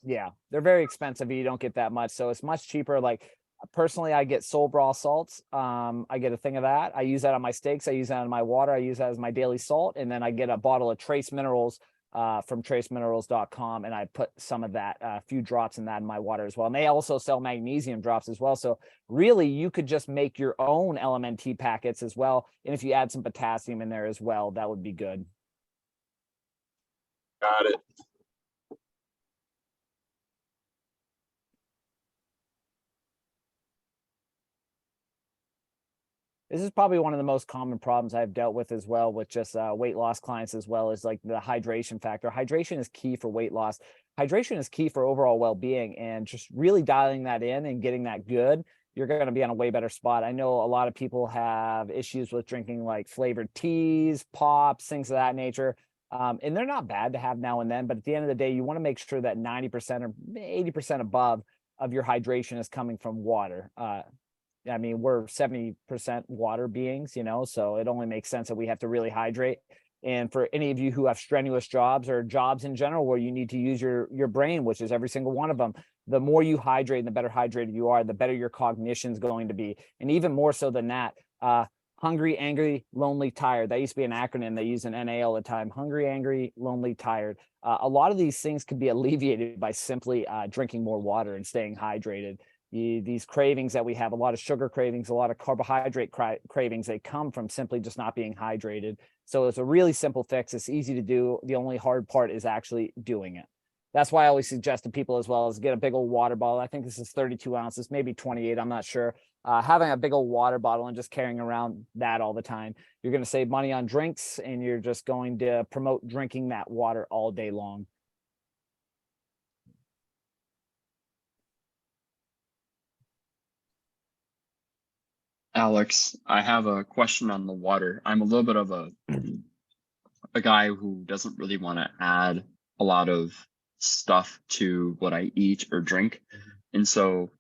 Yeah, they're very expensive. You don't get that much, so it's much cheaper. Like personally, I get Solbral salts. I get a thing of that. I use that on my steaks. I use that on my water. I use that as my daily salt, and then I get a bottle of trace minerals from traceminerals.com, and I put some of that, a few drops in that in my water as well. And they also sell magnesium drops as well. So really, you could just make your own LMNT packets as well. And if you add some potassium in there as well, that would be good.
Got it.
This is probably one of the most common problems I've dealt with as well, with just weight loss clients as well, is like the hydration factor. Hydration is key for weight loss. Hydration is key for overall well-being, and just really dialing that in and getting that good, you're going to be on a way better spot. I know a lot of people have issues with drinking like flavored teas, pops, things of that nature. And they're not bad to have now and then, but at the end of the day, you want to make sure that 90% or 80% above of your hydration is coming from water. I mean, we're 70% water beings, so it only makes sense that we have to really hydrate. And for any of you who have strenuous jobs or jobs in general where you need to use your brain, which is every single one of them, the more you hydrate and the better hydrated you are, the better your cognition is going to be. And even more so than that, hungry, angry, lonely, tired. That used to be an acronym they use in NA all the time. Hungry, angry, lonely, tired. A lot of these things can be alleviated by simply drinking more water and staying hydrated. These cravings that we have, a lot of sugar cravings, a lot of carbohydrate cravings, they come from simply just not being hydrated. So it's a really simple fix. It's easy to do. The only hard part is actually doing it. That's why I always suggest to people as well is get a big old water bottle. I think this is 32 ounces, maybe 28. I'm not sure. Having a big old water bottle and just carrying around that all the time, you're going to save money on drinks, and you're just going to promote drinking that water all day long.
Alex, I have a question on the water. I'm a little bit of a guy who doesn't really want to add a lot of stuff to what I eat or drink. And so,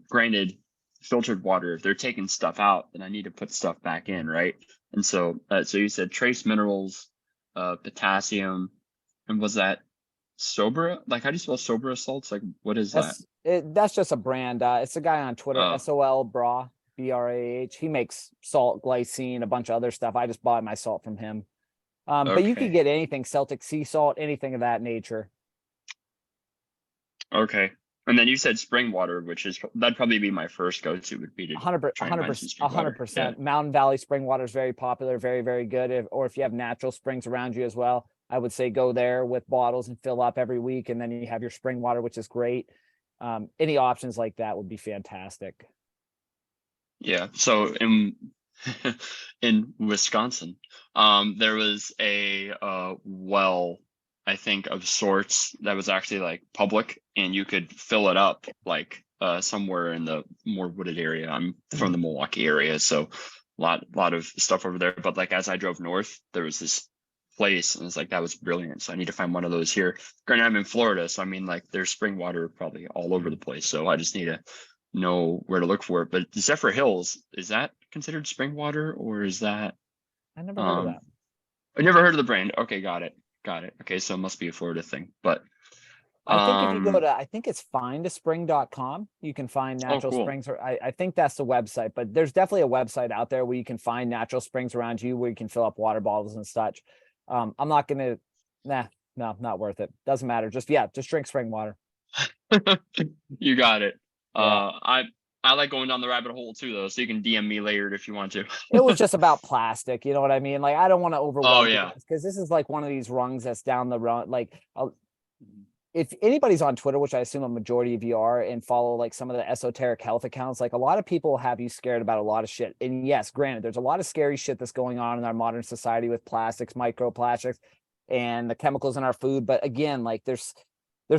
granted, filtered water, if they're taking stuff out, then I need to put stuff back in, right? And so, so you said trace minerals, potassium, and was that Sobra? Like, how do you spell Sobra salts? Like, what is that?
That's just a brand. It's a guy on Twitter, SOL Bra. BRAH. He makes salt, glycine, a bunch of other stuff. I just bought my salt from him. But you could get anything, Celtic sea salt, anything of that nature.
Okay. And then you said spring water, which is, that'd probably be my first go-to, would be to
100%.
Yeah.
Mountain Valley spring water is very popular, very, very good. Or if you have natural springs around you as well, I would say go there with bottles and fill up every week. And then you have your spring water, which is great. Any options like that would be fantastic.
Yeah. So in Wisconsin, there was a well, I think, of sorts that was actually like public, and you could fill it up like somewhere in the more wooded area. I'm from the Milwaukee area, so lot of stuff over there. But like as I drove north, there was this place, and it's like that was brilliant. So I need to find one of those here. Granted, I'm in Florida, so I mean like there's spring water probably all over the place. So I just need to know where to look for it. But Zephyr Hills, is that considered spring water, or is that?
I never heard of that.
I never heard of the brand. Okay, got it. Okay, so it must be a Florida thing. But
I think if you go to, I think it's findaspring.com, you can find natural
cool.
springs. Or I think that's the website, but there's definitely a website out there where you can find natural springs around you where you can fill up water bottles and such. I'm not going to, no, not worth it. Doesn't matter. Just drink spring water.
You got it.
Yeah.
I like going down the rabbit hole too, though, so you can DM me later if you want to.
It was just about plastic. You know what I mean? Like, I don't want to overwhelm
yeah.
because this is like one of these rungs that's down the run. Like, if anybody's on Twitter, which I assume a majority of you are, and follow like some of the esoteric health accounts, like a lot of people have you scared about a lot of shit. And yes, granted, there's a lot of scary shit that's going on in our modern society with plastics, microplastics, and the chemicals in our food. But again, like there's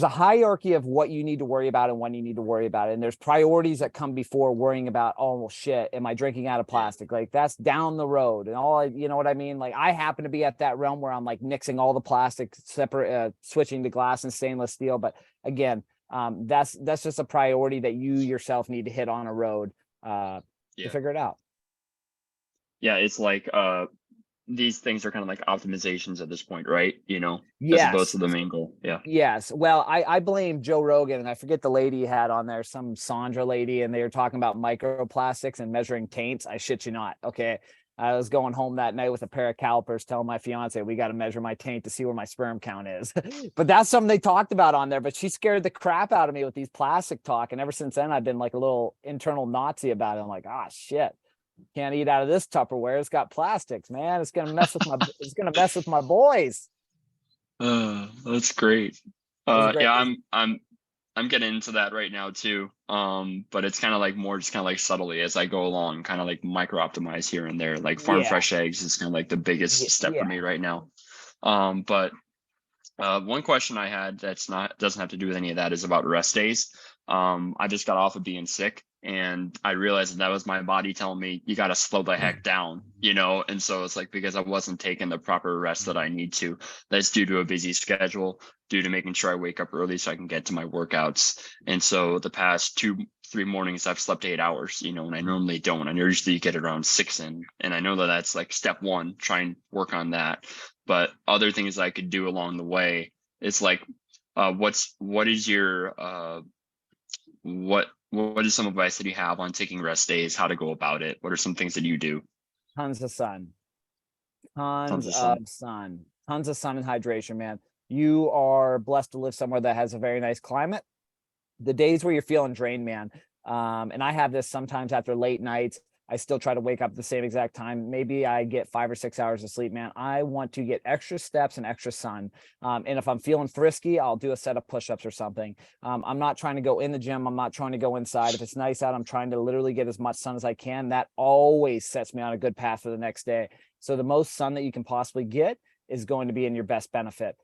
a hierarchy of what you need to worry about and when you need to worry about it. And there's priorities that come before worrying about, oh, well, shit, am I drinking out of plastic? Like that's down the road and you know what I mean? Like I happen to be at that realm where I'm like nixing all the plastic separate, switching to glass and stainless steel. But again, that's just a priority that you yourself need to hit on a road to figure it out.
Yeah, it's like these things are kind of like optimizations at this point, right? You know,
yes.
As opposed to the main goal. Yeah.
Yes. Well, I blame Joe Rogan, and I forget the lady he had on there, some Sandra lady, and they were talking about microplastics and measuring taints. I shit you not. Okay. I was going home that night with a pair of calipers telling my fiance, we got to measure my taint to see where my sperm count is. But that's something they talked about on there, but she scared the crap out of me with these plastic talk. And ever since then, I've been like a little internal Nazi about it. I'm like, shit. Can't eat out of this Tupperware. It's got plastics, man. It's gonna mess with my boys.
That's great. Yeah, I'm getting into that right now too. But it's kind of like more just kind of like subtly as I go along, kind of like micro optimize here and there. Like farm fresh eggs is kind of like the biggest step for me right now. But one question I had doesn't have to do with any of that is about rest days. I just got off of being sick, and I realized that was my body telling me you got to slow the heck down, you know? And so it's like, because I wasn't taking the proper rest that I need to, that's due to a busy schedule, due to making sure I wake up early so I can get to my workouts. And so the past 2-3 mornings, I've slept 8 hours, you know, and I normally don't. I usually get around 6 in, and I know that that's like step one, try and work on that. But other things I could do along the way, it's like, what is your, what is some advice that you have on taking rest days, how to go about it? What are some things that you do?
Tons of sun. Tons of sun and hydration, man. You are blessed to live somewhere that has a very nice climate. The days where you're feeling drained, man. And I have this sometimes after late nights. I still try to wake up at the same exact time. Maybe I get 5 or 6 hours of sleep, man. I want to get extra steps and extra sun. And if I'm feeling frisky, I'll do a set of push-ups or something. I'm not trying to go in the gym. I'm not trying to go inside. If it's nice out, I'm trying to literally get as much sun as I can. That always sets me on a good path for the next day. So the most sun that you can possibly get is going to be in your best benefit.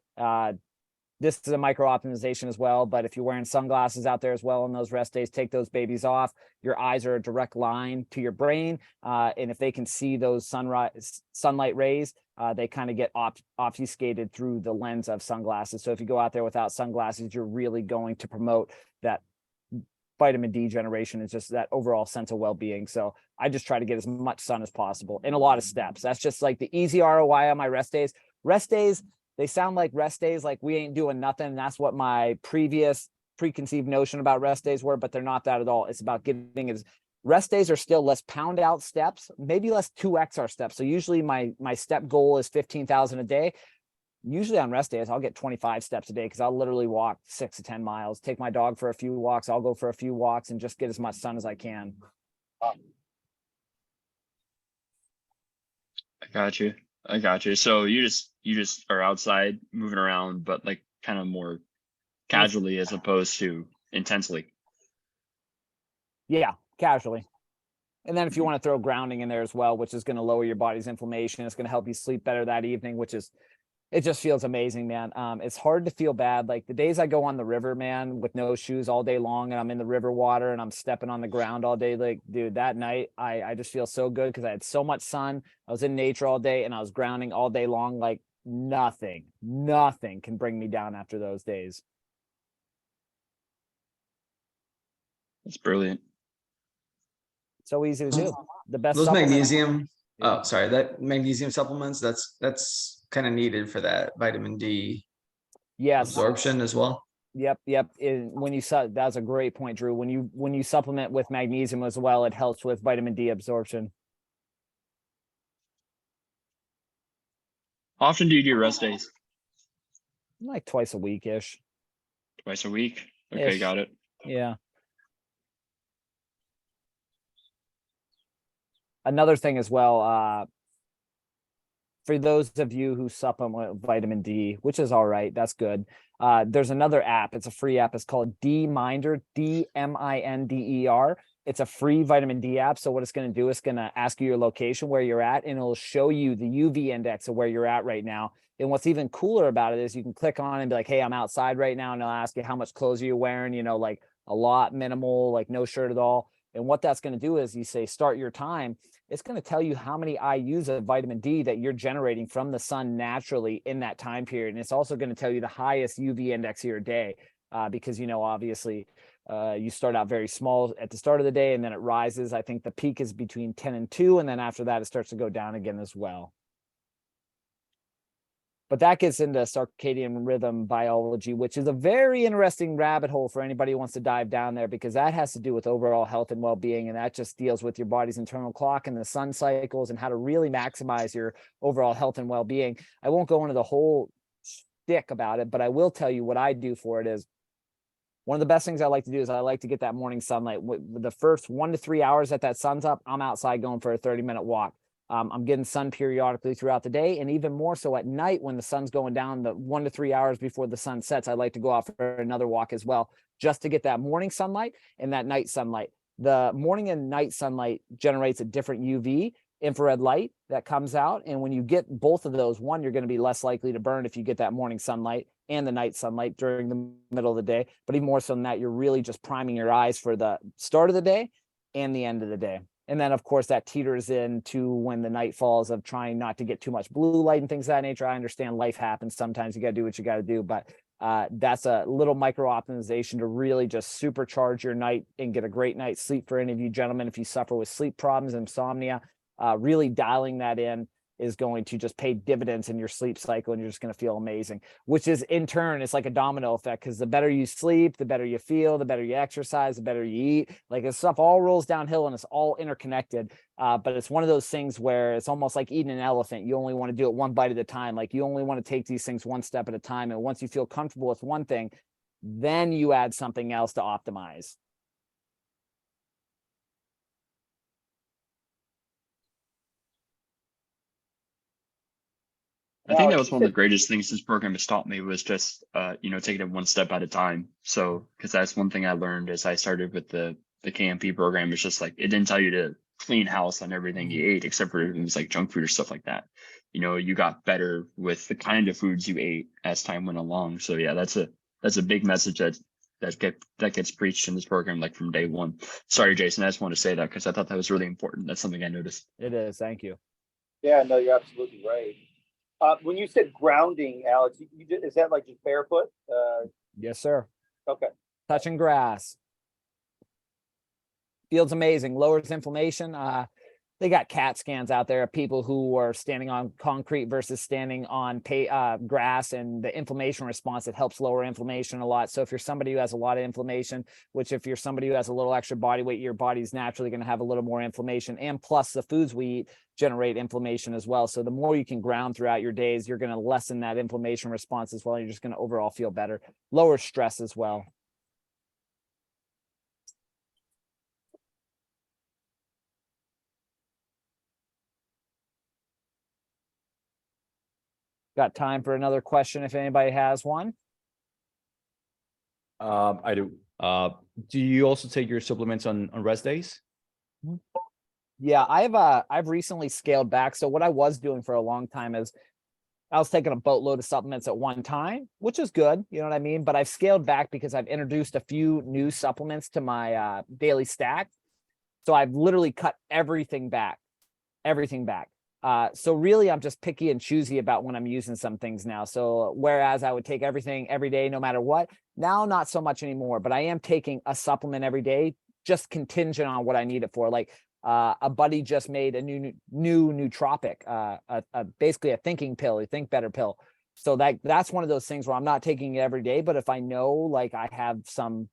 This is a micro optimization as well, but if you're wearing sunglasses out there as well on those rest days, take those babies off. Your eyes are a direct line to your brain. And if they can see those sunlight rays, they kind of get obfuscated through the lens of sunglasses. So if you go out there without sunglasses, you're really going to promote that vitamin D generation and just that overall sense of well-being. So I just try to get as much sun as possible in a lot of steps. That's just like the easy ROI on my rest days. Rest days, they sound like rest days, like we ain't doing nothing. That's what my previous preconceived notion about rest days were, but they're not that at all. It's about getting it. Rest days are still less pound out steps, maybe less 2x our steps. So usually my step goal is 15,000 a day. Usually on rest days, I'll get 25 steps a day because I'll literally walk 6 to 10 miles, take my dog for a few walks. I'll go for a few walks and just get as much sun as I can.
I got you. So you just are outside moving around, but like kind of more casually as opposed to intensely.
Yeah, casually. And then if you want to throw grounding in there as well, which is going to lower your body's inflammation, it's going to help you sleep better that evening, which is it just feels amazing, man. It's hard to feel bad. Like the days I go on the river, man, with no shoes all day long, and I'm in the river water and I'm stepping on the ground all day. Like, dude, that night I just feel so good because I had so much sun. I was in nature all day and I was grounding all day long. Like nothing can bring me down after those days.
It's brilliant.
So easy to do. The best
Those
supplement.
magnesium,
Yeah.
oh, sorry, that magnesium supplements, that's kind of needed for that vitamin D
Yes.
absorption as well.
Yep. When you that's a great point, Drew. When you supplement with magnesium as well, it helps with vitamin D absorption.
How often do you do rest days?
Like twice a week-ish.
Twice a week? Okay,
Ish.
got it.
Yeah. Another thing as well, for those of you who supplement with vitamin D, which is all right, that's good. There's another app. It's a free app. It's called D-Minder, D-M-I-N-D-E-R. It's a free vitamin D app. So what it's going to do is going to ask you your location, where you're at, and it'll show you the UV index of where you're at right now. And what's even cooler about it is you can click on it and be like, hey, I'm outside right now. And it'll ask you how much clothes are you wearing, you know, like a lot, minimal, like no shirt at all. And what that's going to do is you say, start your time. It's going to tell you how many IUs of vitamin D that you're generating from the sun naturally in that time period. And it's also going to tell you the highest UV index of your day, because, you know, obviously you start out very small at the start of the day and then it rises. I think the peak is between 10 and 2. And then after that, it starts to go down again as well. But that gets into circadian rhythm biology, which is a very interesting rabbit hole for anybody who wants to dive down there, because that has to do with overall health and well-being. And that just deals with your body's internal clock and the sun cycles and how to really maximize your overall health and well-being. I won't go into the whole shtick about it, but I will tell you what I do for it is one of the best things I like to do is I like to get that morning sunlight. With the first 1 to 3 hours that sun's up, I'm outside going for a 30-minute walk. I'm getting sun periodically throughout the day, and even more so at night when the sun's going down, the 1 to 3 hours before the sun sets, I like to go out for another walk as well, just to get that morning sunlight and that night sunlight. The morning and night sunlight generates a different UV infrared light that comes out. And when you get both of those, one, you're going to be less likely to burn if you get that morning sunlight and the night sunlight during the middle of the day. But even more so than that, you're really just priming your eyes for the start of the day and the end of the day. And then, of course, that teeters into when the night falls of trying not to get too much blue light and things of that nature. I understand life happens. Sometimes you got to do what you got to do. But that's a little micro optimization to really just supercharge your night and get a great night's sleep for any of you gentlemen. If you suffer with sleep problems, insomnia, really dialing that in is going to just pay dividends in your sleep cycle, and you're just going to feel amazing, which is in turn, it's like a domino effect, because the better you sleep, the better you feel, the better you exercise, the better you eat. Like this stuff all rolls downhill and it's all interconnected. But it's one of those things where it's almost like eating an elephant. You only want to do it one bite at a time. Like you only want to take these things one step at a time. And once you feel comfortable with one thing, then you add something else to optimize.
I think that was one of the greatest things this program has taught me was just, taking it one step at a time. So, because that's one thing I learned as I started with the KMP program. It's just like, it didn't tell you to clean house on everything you ate, except for things like junk food or stuff like that. You know, you got better with the kind of foods you ate as time went along. So yeah, that's a big message that gets preached in this program, like from day one. Sorry, Jason, I just want to say that because I thought that was really important. That's something I noticed.
It is. Thank you.
Yeah, no, you're absolutely right. When you said grounding, Alex, is that like just barefoot?
Yes, sir.
Okay.
Touching grass. Feels amazing. Lowers inflammation. They got CAT scans out there of people who are standing on concrete versus standing on grass, and the inflammation response, it helps lower inflammation a lot. So if you're somebody who has a lot of inflammation, which if you're somebody who has a little extra body weight, your body's naturally going to have a little more inflammation, and plus the foods we eat generate inflammation as well. So the more you can ground throughout your days, you're going to lessen that inflammation response as well. You're just going to overall feel better. Lower stress as well. Got time for another question if anybody has one.
I do. Do you also take your supplements on rest days?
Yeah, I've recently scaled back. So what I was doing for a long time is I was taking a boatload of supplements at one time, which is good. You know what I mean? But I've scaled back because I've introduced a few new supplements to my daily stack. So I've literally cut everything back. So really I'm just picky and choosy about when I'm using some things now. So whereas I would take everything every day, no matter what, now not so much anymore, but I am taking a supplement every day, just contingent on what I need it for. Like a buddy just made a new nootropic, basically a thinking pill, a think better pill. So that's one of those things where I'm not taking it every day, but if I know like I have some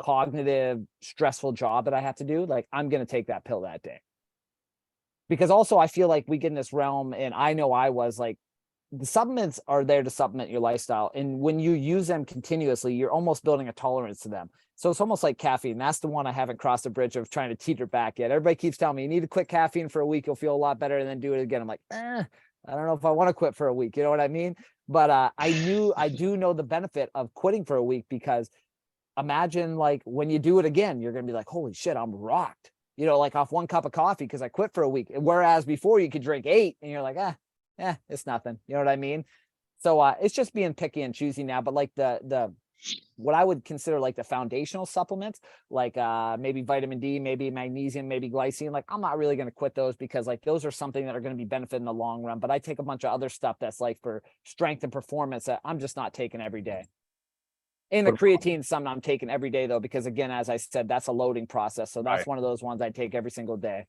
cognitive stressful job that I have to do, like I'm going to take that pill that day. Because also I feel like we get in this realm, and I know I was like, the supplements are there to supplement your lifestyle. And when you use them continuously, you're almost building a tolerance to them. So it's almost like caffeine. That's the one I haven't crossed the bridge of trying to teeter back yet. Everybody keeps telling me you need to quit caffeine for a week. You'll feel a lot better and then do it again. I'm like, I don't know if I want to quit for a week. You know what I mean? But I do know the benefit of quitting for a week, because imagine like when you do it again, you're going to be like, holy shit, I'm rocked. You know, like off one cup of coffee because I quit for a week. Whereas before you could drink 8 and you're like, it's nothing. You know what I mean? So it's just being picky and choosy now. But like the what I would consider like the foundational supplements, like maybe vitamin D, maybe magnesium, maybe glycine, like I'm not really going to quit those, because like those are something that are going to be benefit in the long run. But I take a bunch of other stuff that's like for strength and performance that I'm just not taking every day. And the creatine is something I'm taking every day though, because again, as I said, that's a loading process. So that's one of those ones I take every single day.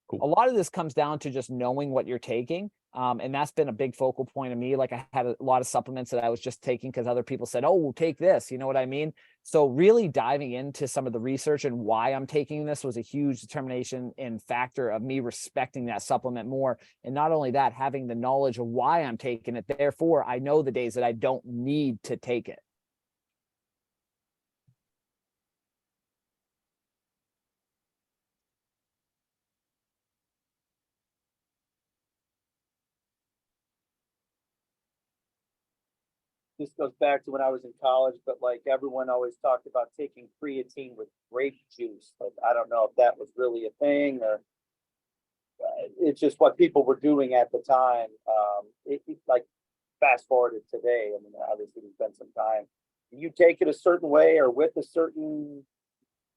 Cool.
A lot of this comes down to just knowing what you're taking. And that's been a big focal point of me. Like I had a lot of supplements that I was just taking because other people said, oh, we'll take this. You know what I mean? So really diving into some of the research and why I'm taking this was a huge determination and factor of me respecting that supplement more. And not only that, having the knowledge of why I'm taking it. Therefore, I know the days that I don't need to take it.
This goes back to when I was in college, but like everyone always talked about taking creatine with grape juice. Like, I don't know if that was really a thing, or it's just what people were doing at the time. Like fast forwarded today, I mean, obviously there's been some time. You take it a certain way or with a certain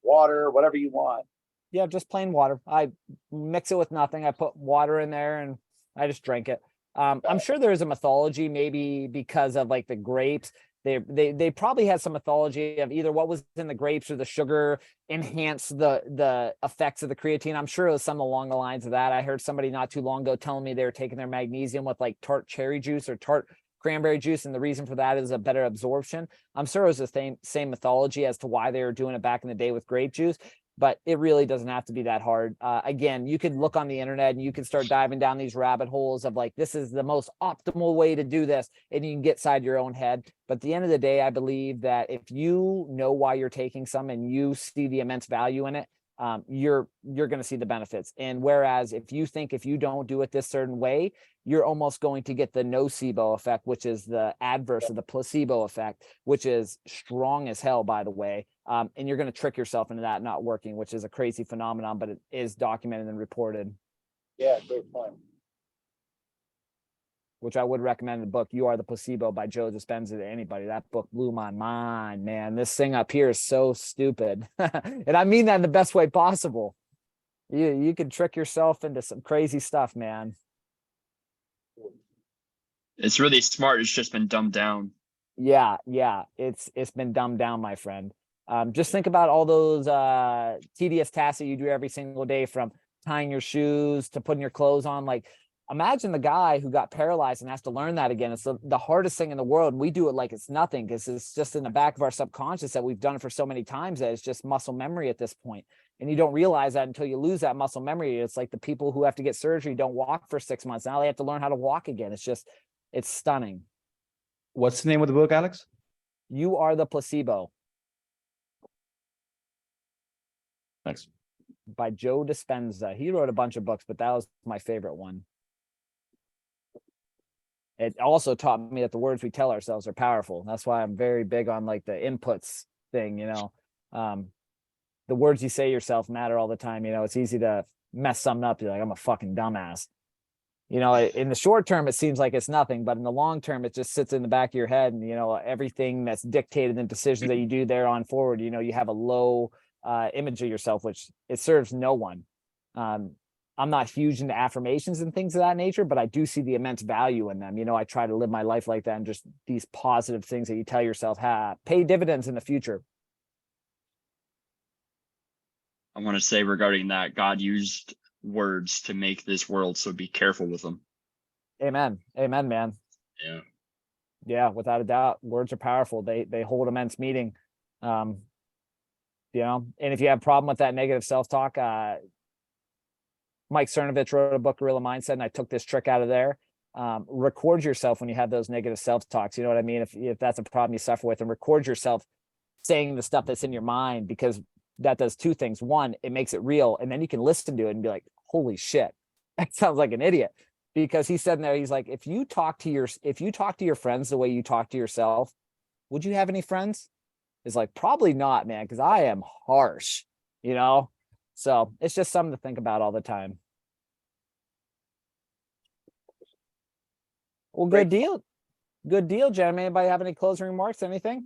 water, whatever you want.
Yeah, just plain water. I mix it with nothing. I put water in there and I just drink it. I'm sure there is a mythology, maybe because of like the grapes. They probably had some mythology of either what was in the grapes or the sugar enhanced the effects of the creatine. I'm sure it was something along the lines of that. I heard somebody not too long ago telling me they were taking their magnesium with like tart cherry juice or tart cranberry juice, and the reason for that is a better absorption. I'm sure it was the same mythology as to why they were doing it back in the day with grape juice. But it really doesn't have to be that hard. Again, you could look on the internet and you can start diving down these rabbit holes of like, this is the most optimal way to do this. And you can get inside your own head. But at the end of the day, I believe that if you know why you're taking some and you see the immense value in it, you're going to see the benefits. And whereas if you think if you don't do it this certain way, you're almost going to get the nocebo effect, which is the adverse of the placebo effect, which is strong as hell, by the way. And you're going to trick yourself into that not working, which is a crazy phenomenon, but it is documented and reported.
Yeah, great point.
Which I would recommend the book, You Are the Placebo by Joe Dispenza to anybody. That book blew my mind, man. This thing up here is so stupid. And I mean that in the best way possible. You can trick yourself into some crazy stuff, man.
It's really smart. It's just been dumbed down.
Yeah. It's been dumbed down, my friend. Just think about all those tedious tasks that you do every single day, from tying your shoes to putting your clothes on. Like, imagine the guy who got paralyzed and has to learn that again. It's the hardest thing in the world. We do it like it's nothing because it's just in the back of our subconscious that we've done it for so many times that it's just muscle memory at this point. And you don't realize that until you lose that muscle memory. It's like the people who have to get surgery don't walk for 6 months. Now they have to learn how to walk again. It's stunning.
What's the name of the book, Alex?
You Are the Placebo.
Thanks.
By Joe Dispenza. He wrote a bunch of books, but that was my favorite one. It also taught me that the words we tell ourselves are powerful. That's why I'm very big on like the inputs thing, you know. The words you say yourself matter all the time. You know, it's easy to mess something up. You're like, I'm a fucking dumbass. you know, in the short term, it seems like it's nothing, but in the long term, it just sits in the back of your head. And, you know, everything that's dictated in decisions that you do there on forward, you know, you have a low image of yourself, which it serves no one. I'm not huge into affirmations and things of that nature, but I do see the immense value in them. You know, I try to live my life like that, and just these positive things that you tell yourself pay dividends in the future.
I want to say regarding that, God used words to make this world, so be careful with them.
Amen. Amen, man.
Yeah.
Yeah, without a doubt. Words are powerful. They hold immense meaning. You know, and if you have a problem with that negative self-talk, Mike Cernovich wrote a book, Gorilla Mindset, and I took this trick out of there. Record yourself when you have those negative self-talks. You know what I mean? If that's a problem you suffer with, and record yourself saying the stuff that's in your mind, because that does two things. One, it makes it real, and then you can listen to it and be like, holy shit, that sounds like an idiot. Because he said in there, he's like, if you talk to your friends the way you talk to yourself, would you have any friends? It's like, probably not, man, because I am harsh, you know? So it's just something to think about all the time. Well, good deal. Good deal, gentlemen. Anybody have any closing remarks? Anything?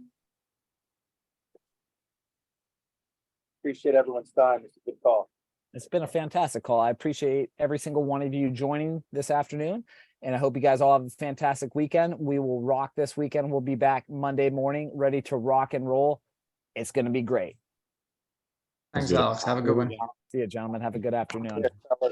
Appreciate everyone's time. It's a good call.
It's been a fantastic call. I appreciate every single one of you joining this afternoon, and I hope you guys all have a fantastic weekend. We will rock this weekend. We'll be back Monday morning, ready to rock and roll. It's going to be great.
Thanks, Alex. Have a good one.
See you, gentlemen. Have a good afternoon.
Yeah,